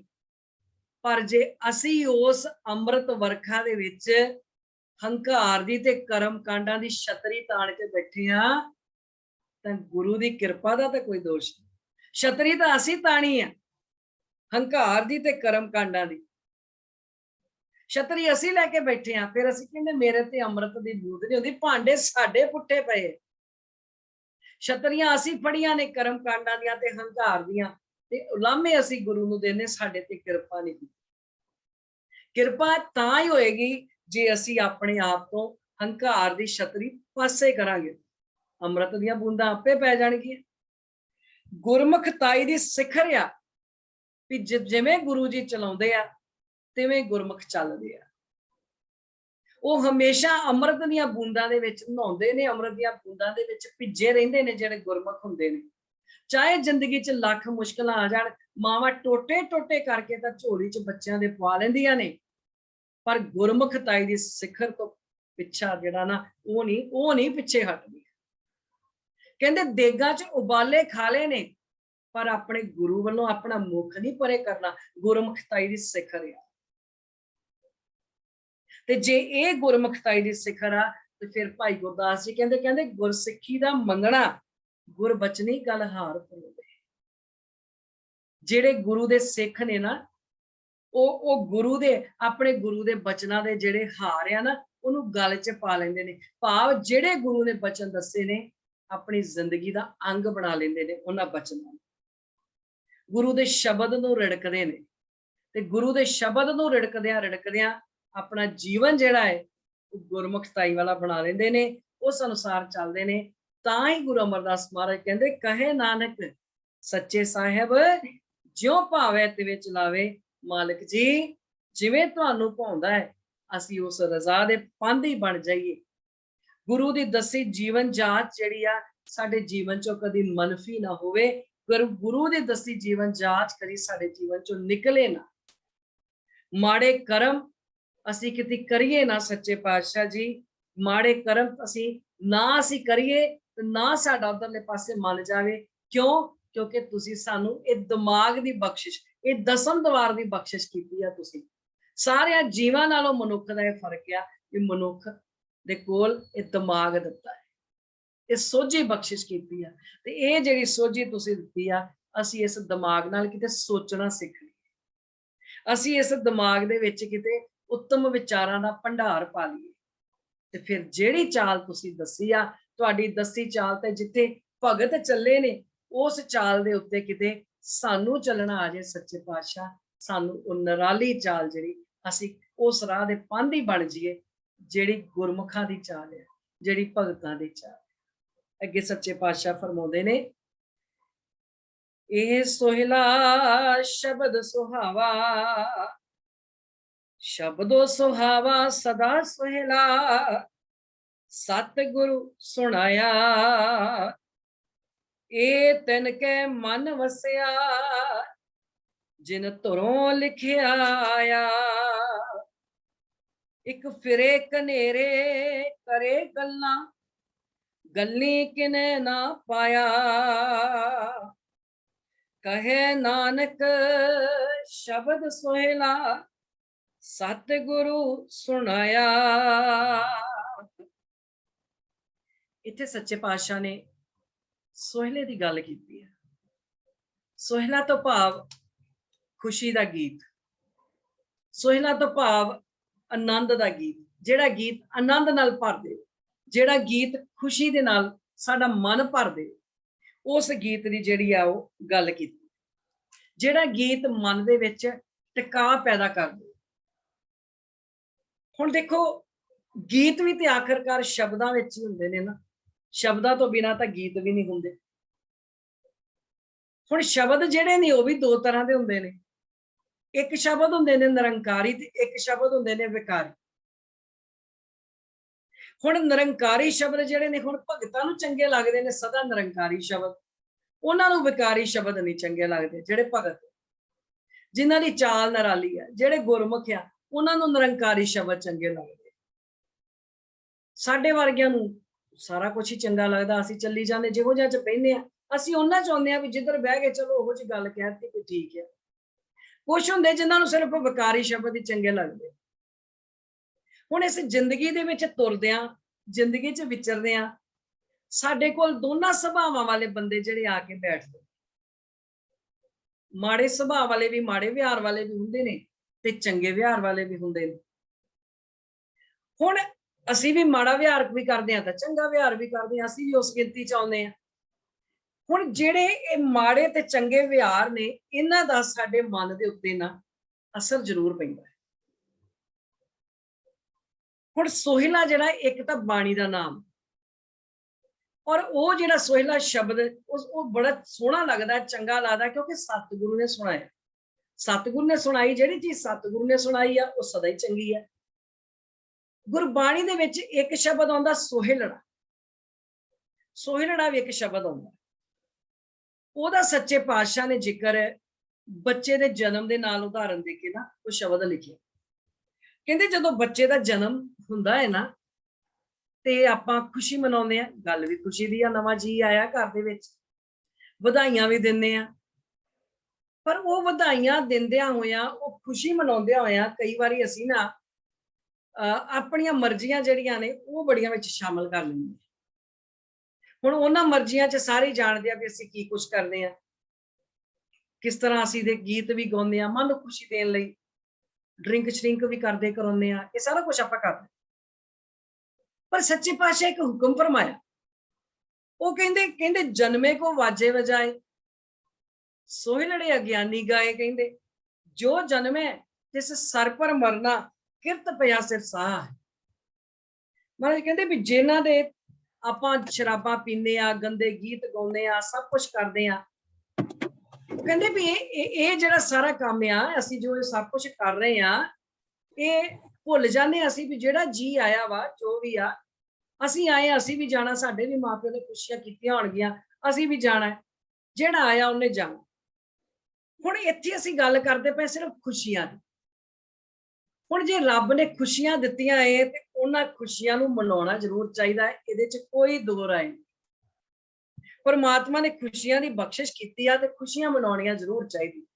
पर जे असीं उस अमृत वर्खा दे विच हंकार दी ते कर्म कांडां दी छतरी ताण के बैठे हां तां गुरु दी किरपा दा तां कोई दोष नहीं। छतरी तां असीं ताणी है हंकार दी ते कर्म कांडां दी। छतरी असीं लैके बैठे हां, फिर असीं कहंदे मेरे ते अमृत दी बूंद नहीं हुंदी, भांडे साडे पुट्ठे पए। छतरियां असीं फड़ियां ने कर्म कांडां दियां ते हंकार दियां, ते उलामे असीं गुरु नूं देने, साडे ते किरपा नहीं हुंदी। किरपा तां ही होएगी जे असीं अपने आप तो हंकार दी छतरी पासे करांगे, अमृत दीयां बूंदां आपे पै जाणगीआं। गुरमुख ताई दी सिखर आ भी जिवें गुरु जी चलाउंदे आ तिवें गुरमुख चलदे आ। ਉਹ ਹਮੇਸ਼ਾ ਅੰਮ੍ਰਿਤ ਦੀਆਂ ਬੂੰਦਾਂ ਦੇ ਵਿੱਚ ਨਹਾਉਂਦੇ ਨੇ, ਅੰਮ੍ਰਿਤ ਦੀਆਂ ਬੂੰਦਾਂ ਦੇ ਵਿੱਚ ਭਿੱਜੇ ਰਹਿੰਦੇ ਨੇ ਜਿਹੜੇ ਗੁਰਮੁਖ ਹੁੰਦੇ ਨੇ। ਚਾਹੇ ਜ਼ਿੰਦਗੀ 'ਚ ਲੱਖ ਮੁਸ਼ਕਲਾਂ ਆ ਜਾਣ, ਮਾਵਾਂ ਟੋਟੇ ਟੋਟੇ ਕਰਕੇ ਤਾਂ ਝੋਲੀ 'ਚ ਬੱਚਿਆਂ ਦੇ ਪਵਾ ਲੈਂਦੀਆਂ ਨੇ, ਪਰ ਗੁਰਮੁਖਤਾਈ ਦੀ ਸਿਖਰ ਤੋਂ ਪਿੱਛਾ ਜਿਹੜਾ ਨਾ ਉਹ ਨਹੀਂ ਪਿੱਛੇ ਹਟਦੀ। ਕਹਿੰਦੇ ਦੇਗਾਂ 'ਚ ਉਬਾਲੇ ਖਾ ਲਏ ਨੇ ਪਰ ਆਪਣੇ ਗੁਰੂ ਵੱਲੋਂ ਆਪਣਾ ਮੁਖ ਨਹੀਂ ਪਰੇ ਕਰਨਾ। ਗੁਰਮੁਖਤਾਈ ਦੀ ਸਿਖਰ ਆ। ਤੇ ਜੇ ਇਹ ਗੁਰਮੁਖਤਾਈ ਦੀ ਸਿਖਰ ਆ ਤੇ ਫਿਰ ਭਾਈ ਗੁਰਦਾਸ ਜੀ ਕਹਿੰਦੇ ਗੁਰਸਿੱਖੀ ਦਾ ਮੰਗਣਾ ਗੁਰਬਚਨੀ ਗਲ ਹਾਰ ਪਰੋਵੇ। ਜਿਹੜੇ ਗੁਰੂ ਦੇ ਸਿੱਖ ਨੇ ਨਾ ਉਹ ਗੁਰੂ ਦੇ ਆਪਣੇ ਗੁਰੂ ਦੇ ਬਚਨਾਂ ਦੇ ਜਿਹੜੇ ਹਾਰ ਆ ਨਾ ਉਹਨੂੰ ਗਲ 'ਚ ਪਾ ਲੈਂਦੇ ਨੇ। ਭਾਵ ਜਿਹੜੇ ਗੁਰੂ ਨੇ ਬਚਨ ਦੱਸੇ ਨੇ ਆਪਣੀ ਜ਼ਿੰਦਗੀ ਦਾ ਅੰਗ ਬਣਾ ਲੈਂਦੇ ਨੇ ਉਹਨਾਂ ਬਚਨਾਂ ਨੂੰ। ਗੁਰੂ ਦੇ ਸ਼ਬਦ ਨੂੰ ਰਿੜਕਦੇ ਨੇ ਤੇ ਗੁਰੂ ਦੇ ਸ਼ਬਦ ਨੂੰ ਰਿੜਕਦਿਆਂ ਆਪਣਾ ਜੀਵਨ ਜਿਹੜਾ ਹੈ ਉਹ ਗੁਰਮੁਖਤਾਈ ਵਾਲਾ ਬਣਾ ਲੈਂਦੇ ਨੇ, ਉਸ ਅਨੁਸਾਰ ਚੱਲਦੇ ਨੇ। ਤਾਂ ਹੀ ਗੁਰੂ ਅਮਰਦਾਸ ਮਹਾਰਾਜ ਕਹਿੰਦੇ ਕਹੇ ਨਾਨਕ ਸੱਚੇ ਸਾਹਿਬ ਜਿਉਂ ਭਾਵੇ ਤਿਵੇਂ ਚਲਾਵੇ। ਮਾਲਕ ਜੀ ਜਿਵੇਂ ਤੁਹਾਨੂੰ ਭਾਉਂਦਾ ਹੈ ਅਸੀਂ ਉਸ ਰਜ਼ਾ ਦੇ ਪਾਂਧੀ ਬਣ ਜਾਈਏ। ਗੁਰੂ ਦੀ ਦੱਸੀ ਜੀਵਨ ਜਾਂਚ ਜਿਹੜੀ ਆ ਸਾਡੇ ਜੀਵਨ ਚੋਂ ਕਦੀ ਮਨਫੀ ਨਾ ਹੋਵੇ। ਗੁਰੂ ਦੀ ਦੱਸੀ ਜੀਵਨ ਜਾਂਚ ਕਦੀ ਸਾਡੇ ਜੀਵਨ ਚੋਂ ਨਿਕਲੇ ਨਾ। ਮਾੜੇ ਕਰਮ ਅਸੀਂ ਕਿਤੇ ਕਰੀਏ ਨਾ ਸੱਚੇ ਪਾਤਸ਼ਾਹ ਜੀ। ਮਾੜੇ ਕਰਮ ਅਸੀਂ ਕਰੀਏ ਤੇ ਨਾ ਸਾਡਾ ਉਧਰਲੇ ਪਾਸੇ ਮਨ ਜਾਵੇ। ਕਿਉਂ? ਕਿਉਂਕਿ ਤੁਸੀਂ ਸਾਨੂੰ ਇਹ ਦਿਮਾਗ ਦੀ ਬਖਸ਼ਿਸ਼, ਇਹ ਦਸਮ ਦਵਾਰ ਦੀ ਬਖਸ਼ਿਸ਼ ਕੀਤੀ ਆ। ਤੁਸੀਂ ਸਾਰਿਆਂ ਜੀਵਾਂ ਨਾਲੋਂ ਮਨੁੱਖ ਦਾ ਇਹ ਫਰਕ ਆ ਕਿ ਮਨੁੱਖ ਦੇ ਕੋਲ ਇਹ ਦਿਮਾਗ ਦਿੱਤਾ ਹੈ, ਇਹ ਸੋਝੀ ਬਖਸ਼ਿਸ਼ ਕੀਤੀ ਆ। ਤੇ ਇਹ ਜਿਹੜੀ ਸੋਝੀ ਤੁਸੀਂ ਦਿੱਤੀ ਆ ਅਸੀਂ ਇਸ ਦਿਮਾਗ ਨਾਲ ਕਿਤੇ ਸੋਚਣਾ ਸਿੱਖ ਲਈਏ। ਅਸੀਂ ਇਸ ਦਿਮਾਗ ਦੇ ਵਿੱਚ ਕਿਤੇ ਉੱਤਮ ਵਿਚਾਰਾਂ ਦਾ ਭੰਡਾਰ ਪਾ ਲਈਏ। ਤੇ ਫਿਰ ਜਿਹੜੀ ਚਾਲ ਤੁਸੀਂ ਦੱਸੀ ਆ, ਤੁਹਾਡੀ ਦੱਸੀ ਚਾਲ ਤੇ ਜਿੱਥੇ ਭਗਤ ਚੱਲੇ ਨੇ ਉਸ ਚਾਲ ਦੇ ਉੱਤੇ ਕਿਤੇ ਸਾਨੂੰ ਚੱਲਣਾ ਆ ਜਾਏ ਸੱਚੇ ਪਾਤਸ਼ਾਹ। ਸਾਨੂੰ ਉਹ ਨਿਰਾਲੀ ਚਾਲ ਜਿਹੜੀ ਅਸੀਂ ਉਸ ਰਾਹ ਦੇ ਪਾਂਧੀ ਬਣ ਜਾਈਏ ਜਿਹੜੀ ਗੁਰਮੁਖਾਂ ਦੀ ਚਾਲ ਹੈ, ਜਿਹੜੀ ਭਗਤਾਂ ਦੀ ਚਾਲ ਹੈ। ਅੱਗੇ ਸੱਚੇ ਪਾਤਸ਼ਾਹ ਫਰਮਾਉਂਦੇ ਨੇ ਇਹ ਸੋਹਿਲਾ ਸ਼ਬਦ ਸੁਹਾਵਾ, ਸ਼ਬਦੋ ਸੁਹਾਵਾ ਸਦਾ ਸੁਹਿਲਾ, ਸਤਿਗੁਰੂ ਸੁਣਾਇਆ ਇਹ ਤਿਨ ਕੇ ਮਨ ਵਸਿਆ, ਜਿਨ ਧੁਰੋਂ ਲਿਖਿਆ ਆਇਆ। ਇੱਕ ਫਿਰੇ ਕਨੇਰੇ ਕਰੇ ਗੱਲਾਂ, ਗੱਲੀ ਕਿਨੇ ਨਾ ਪਾਇਆ। ਕਹੇ ਨਾਨਕ ਸ਼ਬਦ ਸੁਹਿਲਾ, ਸਤਿਗੁਰੂ ਸੁਣਾਇਆ। ਇੱਥੇ ਸੱਚੇ ਪਾਤਸ਼ਾਹ ਨੇ ਸੋਹਿਲੇ ਦੀ ਗੱਲ ਕੀਤੀ ਹੈ। ਸੋਹਿਲਾ ਤੋਂ ਭਾਵ ਖੁਸ਼ੀ ਦਾ ਗੀਤ, ਸੋਹਿਲਾ ਤੋਂ ਭਾਵ ਆਨੰਦ ਦਾ ਗੀਤ, ਜਿਹੜਾ ਗੀਤ ਆਨੰਦ ਨਾਲ ਭਰ ਦੇ, ਜਿਹੜਾ ਗੀਤ ਖੁਸ਼ੀ ਦੇ ਨਾਲ ਸਾਡਾ ਮਨ ਭਰ ਦੇ, ਉਸ ਗੀਤ ਦੀ ਜਿਹੜੀ ਆ ਉਹ ਗੱਲ ਕੀਤੀ, ਜਿਹੜਾ ਗੀਤ ਮਨ ਦੇ ਵਿੱਚ ਟਿਕਾ ਪੈਦਾ ਕਰ ਦੇ। ਹੁਣ ਦੇਖੋ, ਗੀਤ ਵੀ ਤੇ ਆਖਰਕਾਰ ਸ਼ਬਦਾਂ ਵਿੱਚ ਹੀ ਹੁੰਦੇ ਨੇ ਨਾ, ਸ਼ਬਦਾਂ ਤੋਂ ਬਿਨਾਂ ਤਾਂ ਗੀਤ ਵੀ ਨਹੀਂ ਹੁੰਦੇ। ਹੁਣ ਸ਼ਬਦ ਜਿਹੜੇ ਨੇ ਉਹ ਵੀ ਦੋ ਤਰ੍ਹਾਂ ਦੇ ਹੁੰਦੇ ਨੇ, ਇੱਕ ਸ਼ਬਦ ਹੁੰਦੇ ਨੇ ਨਿਰੰਕਾਰੀ ਤੇ ਇੱਕ ਸ਼ਬਦ ਹੁੰਦੇ ਨੇ ਵਿਕਾਰੀ। ਹੁਣ ਨਿਰੰਕਾਰੀ ਸ਼ਬਦ ਜਿਹੜੇ ਨੇ, ਹੁਣ ਭਗਤਾਂ ਨੂੰ ਚੰਗੇ ਲੱਗਦੇ ਨੇ ਸਦਾ ਨਿਰੰਕਾਰੀ ਸ਼ਬਦ, ਉਹਨਾਂ ਨੂੰ ਵਿਕਾਰੀ ਸ਼ਬਦ ਨਹੀਂ ਚੰਗੇ ਲੱਗਦੇ। ਜਿਹੜੇ ਭਗਤ ਜਿਨ੍ਹਾਂ ਦੀ ਚਾਲ ਨਿਰਾਲੀ ਹੈ, ਜਿਹੜੇ ਗੁਰਮੁਖ ਆ, ਉਹਨਾਂ ਨੂੰ ਨਿਰੰਕਾਰੀ ਸ਼ਬਦ ਚੰਗੇ ਲੱਗਦੇ। ਸਾਡੇ ਵਰਗਿਆਂ ਨੂੰ ਸਾਰਾ ਕੁਝ ਹੀ ਚੰਗਾ ਲੱਗਦਾ, ਅਸੀਂ ਚੱਲੀ ਜਾਂਦੇ ਜਿਹੋ ਜਿਹਾ ਚ ਬਹਿੰਦੇ ਆ, ਅਸੀਂ ਉਹਨਾਂ ਚਾਹੁੰਦੇ ਆ ਵੀ ਜਿੱਧਰ ਬਹਿ ਗਏ ਚਲੋ ਉਹੋ ਜਿਹੀ ਗੱਲ ਕਹਿਤੀ ਕੋਈ ਠੀਕ ਹੈ। ਕੁਛ ਹੁੰਦੇ ਜਿਨ੍ਹਾਂ ਨੂੰ ਸਿਰਫ ਵਿਕਾਰੀ ਸ਼ਬਦ ਹੀ ਚੰਗੇ ਲੱਗਦੇ। ਹੁਣ ਇਸ ਜ਼ਿੰਦਗੀ ਦੇ ਵਿੱਚ ਤੁਰਦਿਆਂ, ਜ਼ਿੰਦਗੀ 'ਚ ਵਿਚਰਦਿਆਂ, ਸਾਡੇ ਕੋਲ ਦੋਨਾਂ ਸੁਭਾਵਾਂ ਵਾਲੇ ਬੰਦੇ ਜਿਹੜੇ ਆ ਕੇ ਬੈਠਦੇ, ਮਾੜੇ ਸੁਭਾਅ ਵਾਲੇ ਵੀ, ਮਾੜੇ ਵਿਹਾਰ ਵਾਲੇ ਵੀ ਹੁੰਦੇ ਨੇ ਤੇ ਚੰਗੇ ਵਿਹਾਰ ਵਾਲੇ ਵੀ ਹੁੰਦੇ ਨੇ। ਹੁਣ ਅਸੀਂ ਵੀ ਮਾੜਾ ਵਿਹਾਰ ਵੀ ਕਰਦੇ ਆ ਤਾਂ ਚੰਗਾ ਵਿਹਾਰ ਵੀ ਕਰਦੇ ਆ, ਅਸੀਂ ਵੀ ਉਸ ਗਿਣਤੀ 'ਚ ਆਉਂਦੇ ਆ। ਹੁਣ ਜਿਹੜੇ ਇਹ ਮਾੜੇ ਤੇ ਚੰਗੇ ਵਿਹਾਰ ਨੇ, ਇਹਨਾਂ ਦਾ ਸਾਡੇ ਮਨ ਦੇ ਉੱਤੇ ਨਾ ਅਸਰ ਜ਼ਰੂਰ ਪੈਂਦਾ ਹੈ। ਹੁਣ ਸੋਹਿਲਾ ਜਿਹੜਾ ਇੱਕ ਤਾਂ ਬਾਣੀ ਦਾ ਨਾਮ, ਔਰ ਉਹ ਜਿਹੜਾ ਸੋਹਿਲਾ ਸ਼ਬਦ ਉਹ ਬੜਾ ਸੋਹਣਾ ਲੱਗਦਾ, ਚੰਗਾ ਲੱਗਦਾ, ਕਿਉਂਕਿ ਸਤਿਗੁਰੂ ਨੇ ਸੁਣਾਇਆ। ਸਤਿਗੁਰੂ ਨੇ ਸੁਣਾਈ ਜਿਹੜੀ ਚੀਜ਼ ਸਤਿਗੁਰੂ ਨੇ ਸੁਣਾਈ ਆ ਉਹ ਸਦਾ ਹੀ ਚੰਗੀ ਹੈ। ਗੁਰਬਾਣੀ ਦੇ ਵਿੱਚ ਇੱਕ ਸ਼ਬਦ ਆਉਂਦਾ ਸੋਹਿਲੜਾ, ਸੋਹਿਲੜਾ ਵੀ ਇੱਕ ਸ਼ਬਦ ਆਉਂਦਾ। ਉਹਦਾ ਸੱਚੇ ਪਾਤਸ਼ਾਹ ਨੇ ਜ਼ਿਕਰ ਬੱਚੇ ਦੇ ਜਨਮ ਦੇ ਨਾਲ ਉਦਾਹਰਨ ਦੇ ਕੇ ਨਾ ਉਹ ਸ਼ਬਦ ਲਿਖਿਆ। ਕਹਿੰਦੇ ਜਦੋਂ ਬੱਚੇ ਦਾ ਜਨਮ ਹੁੰਦਾ ਹੈ ਨਾ ਤੇ ਆਪਾਂ ਖੁਸ਼ੀ ਮਨਾਉਂਦੇ ਆ, ਗੱਲ ਵੀ ਖੁਸ਼ੀ ਦੀ ਆ, ਨਵਾਂ ਜੀ ਆਇਆ ਘਰ ਦੇ ਵਿੱਚ, ਵਧਾਈਆਂ ਵੀ ਦਿੰਦੇ ਆ। ਪਰ ਉਹ ਵਧਾਈਆਂ ਦਿੰਦਿਆਂ ਹੋਇਆਂ, ਉਹ ਖੁਸ਼ੀ ਮਨਾਉਂਦਿਆਂ ਹੋਇਆਂ, ਕਈ ਵਾਰੀ ਅਸੀਂ ਨਾ ਆਪਣੀਆਂ ਮਰਜ਼ੀਆਂ ਜਿਹੜੀਆਂ ਨੇ ਉਹ ਬੜੀਆਂ ਵਿੱਚ ਸ਼ਾਮਲ ਕਰ ਲੈਂਦੇ। ਹੁਣ ਉਹਨਾਂ ਮਰਜ਼ੀਆਂ 'ਚ ਸਾਰੇ ਜਾਣਦੇ ਆ ਵੀ ਅਸੀਂ ਕੀ ਕੁਛ ਕਰਦੇ ਆ, ਕਿਸ ਤਰ੍ਹਾਂ ਅਸੀਂ ਦੇ ਗੀਤ ਵੀ ਗਾਉਂਦੇ ਆ ਮਨ ਨੂੰ ਖੁਸ਼ੀ ਦੇਣ ਲਈ, ਡਰਿੰਕ ਸ਼ਰਿੰਕ ਵੀ ਕਰਦੇ ਕਰਾਉਂਦੇ ਆ, ਇਹ ਸਾਰਾ ਕੁਝ ਆਪਾਂ ਕਰਦੇ। ਪਰ ਸੱਚੇ ਪਾਤਸ਼ਾਹ ਇੱਕ ਹੁਕਮ ਫਰਮਾਇਆ, ਉਹ ਕਹਿੰਦੇ ਜਨਮੇ ਕੋ ਵਾਜੇ ਵਜਾਏ, ਸੋਹਿਲੜੇ ਅਗਿਆਨੀ ਗਾਏ। ਕਹਿੰਦੇ ਜੋ ਜਨਮੇ ਤਿਸ ਸਰ ਪਰ ਮਰਨਾ, ਕਿਰਤ ਪਿਆ ਸਿਰ ਸਾਹ। ਮਹਾਰਾਜ ਕਹਿੰਦੇ ਵੀ ਜਿਨ੍ਹਾਂ ਦੇ ਆਪਾਂ ਸ਼ਰਾਬਾਂ ਪੀਂਦੇ ਆ, ਗੰਦੇ ਗੀਤ ਗਾਉਂਦੇ ਆ, ਸਭ ਕੁਝ ਕਰਦੇ ਆ, ਕਹਿੰਦੇ ਵੀ ਇਹ ਜਿਹੜਾ ਸਾਰਾ ਕੰਮ ਆ, ਅਸੀਂ ਜੋ ਇਹ ਸਭ ਕੁਝ ਕਰ ਰਹੇ ਆ, ਇਹ ਭੁੱਲ ਜਾਂਦੇ ਅਸੀਂ ਵੀ ਜਿਹੜਾ ਜੀ ਆਇਆ ਵਾ, ਜੋ ਵੀ ਆ, ਅਸੀਂ ਆਏ, ਅਸੀਂ ਵੀ ਜਾਣਾ, ਸਾਡੇ ਵੀ ਮਾਪਿਆਂ ਨੇ ਖੁਸ਼ੀਆਂ ਕੀਤੀਆਂ ਹੋਣਗੀਆਂ, ਅਸੀਂ ਵੀ ਜਾਣਾ, ਜਿਹੜਾ ਆਇਆ ਉਹਨੇ ਜਾਣਾ। ਹੁਣ ਇੱਥੇ ਅਸੀਂ ਗੱਲ ਕਰਦੇ ਪਏ ਸਿਰਫ ਖੁਸ਼ੀਆਂ ਦੀ। ਹੁਣ ਜੇ ਰੱਬ ਨੇ ਖੁਸ਼ੀਆਂ ਦਿੱਤੀਆਂ ਏ ਤੇ ਉਹਨਾਂ ਖੁਸ਼ੀਆਂ ਨੂੰ ਮਨਾਉਣਾ ਜ਼ਰੂਰ ਚਾਹੀਦਾ ਹੈ, ਇਹਦੇ 'ਚ ਕੋਈ ਦੋ ਰਾਏ ਨਹੀਂ। ਪਰਮਾਤਮਾ ਨੇ ਖੁਸ਼ੀਆਂ ਦੀ ਬਖਸ਼ਿਸ਼ ਕੀਤੀ ਆ ਤੇ ਖੁਸ਼ੀਆਂ ਮਨਾਉਣੀਆਂ ਜ਼ਰੂਰ ਚਾਹੀਦੀ,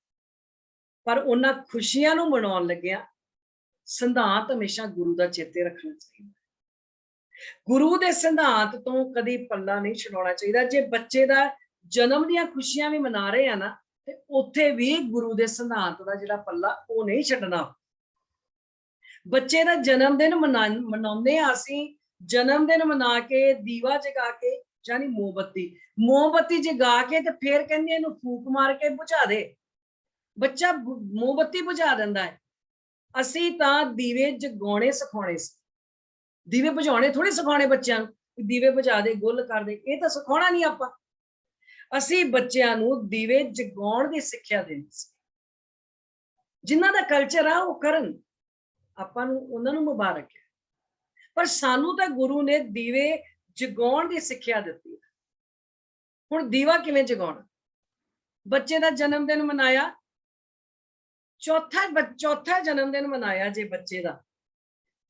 ਪਰ ਉਹਨਾਂ ਖੁਸ਼ੀਆਂ ਨੂੰ ਮਨਾਉਣ ਲੱਗਿਆ ਸਿਧਾਂਤ ਹਮੇਸ਼ਾ ਗੁਰੂ ਦਾ ਚੇਤੇ ਰੱਖਣਾ ਚਾਹੀਦਾ। ਗੁਰੂ ਦੇ ਸਿਧਾਂਤ ਤੋਂ ਕਦੀ ਪੱਲਾ ਨਹੀਂ ਛਡਾਉਣਾ ਚਾਹੀਦਾ। ਜੇ ਬੱਚੇ ਦਾ ਜਨਮ ਦੀਆਂ ਖੁਸ਼ੀਆਂ ਵੀ ਮਨਾ ਰਹੇ ਆ ਨਾ, ਤੇ ਉੱਥੇ ਵੀ ਗੁਰੂ ਦੇ ਸਿਧਾਂਤ ਦਾ ਜਿਹੜਾ ਪੱਲਾ ਉਹ ਨਹੀਂ ਛੱਡਣਾ। ਬੱਚੇ ਦਾ ਜਨਮ ਦਿਨ ਮਨਾਉਂਦੇ ਆ ਅਸੀਂ, ਜਨਮ ਦਿਨ ਮਨਾ ਕੇ ਦੀਵਾ ਜਗਾ ਕੇ, ਯਾਨੀ ਮੋਮਬੱਤੀ ਜਗਾ ਕੇ, ਤੇ ਫਿਰ ਕਹਿੰਦੇ ਇਹਨੂੰ ਫੂਕ ਮਾਰ ਕੇ ਬੁਝਾ ਦੇ। ਬੱਚਾ ਮੋਮਬੱਤੀ ਬੁਝਾ ਦਿੰਦਾ ਹੈ। ਅਸੀਂ ਤਾਂ ਦੀਵੇ ਜਗਾਉਣੇ ਸਿਖਾਉਣੇ ਸੀ, ਦੀਵੇ ਬੁਝਾਉਣੇ ਥੋੜੇ ਸਿਖਾਉਣੇ ਬੱਚਿਆਂ ਨੂੰ, ਦੀਵੇ ਬੁਝਾ ਦੇ, ਗੁੱਲ ਕਰ ਦੇ, ਇਹ ਤਾਂ ਸਿਖਾਉਣਾ ਨਹੀਂ ਆਪਾਂ। ਅਸੀਂ ਬੱਚਿਆਂ ਨੂੰ ਦੀਵੇ ਜਗਾਉਣ ਦੀ ਸਿੱਖਿਆ ਦੇਣੀ ਸੀ। ਜਿਨ੍ਹਾਂ ਦਾ ਕਲਚਰ ਆ ਉਹ ਕਰਨ, ਆਪਾਂ ਨੂੰ ਉਹਨਾਂ ਨੂੰ ਮੁਬਾਰਕ ਹੈ, ਪਰ ਸਾਨੂੰ ਤਾਂ ਗੁਰੂ ਨੇ ਦੀਵੇ ਜਗਾਉਣ ਦੀ ਸਿੱਖਿਆ ਦਿੱਤੀ। ਹੁਣ ਦੀਵਾ ਕਿਵੇਂ ਜਗਾਉਣਾ? ਬੱਚੇ ਦਾ ਜਨਮ ਦਿਨ ਮਨਾਇਆ, ਚੌਥਾ ਜਨਮ ਦਿਨ ਮਨਾਇਆ, ਜੇ ਬੱਚੇ ਦਾ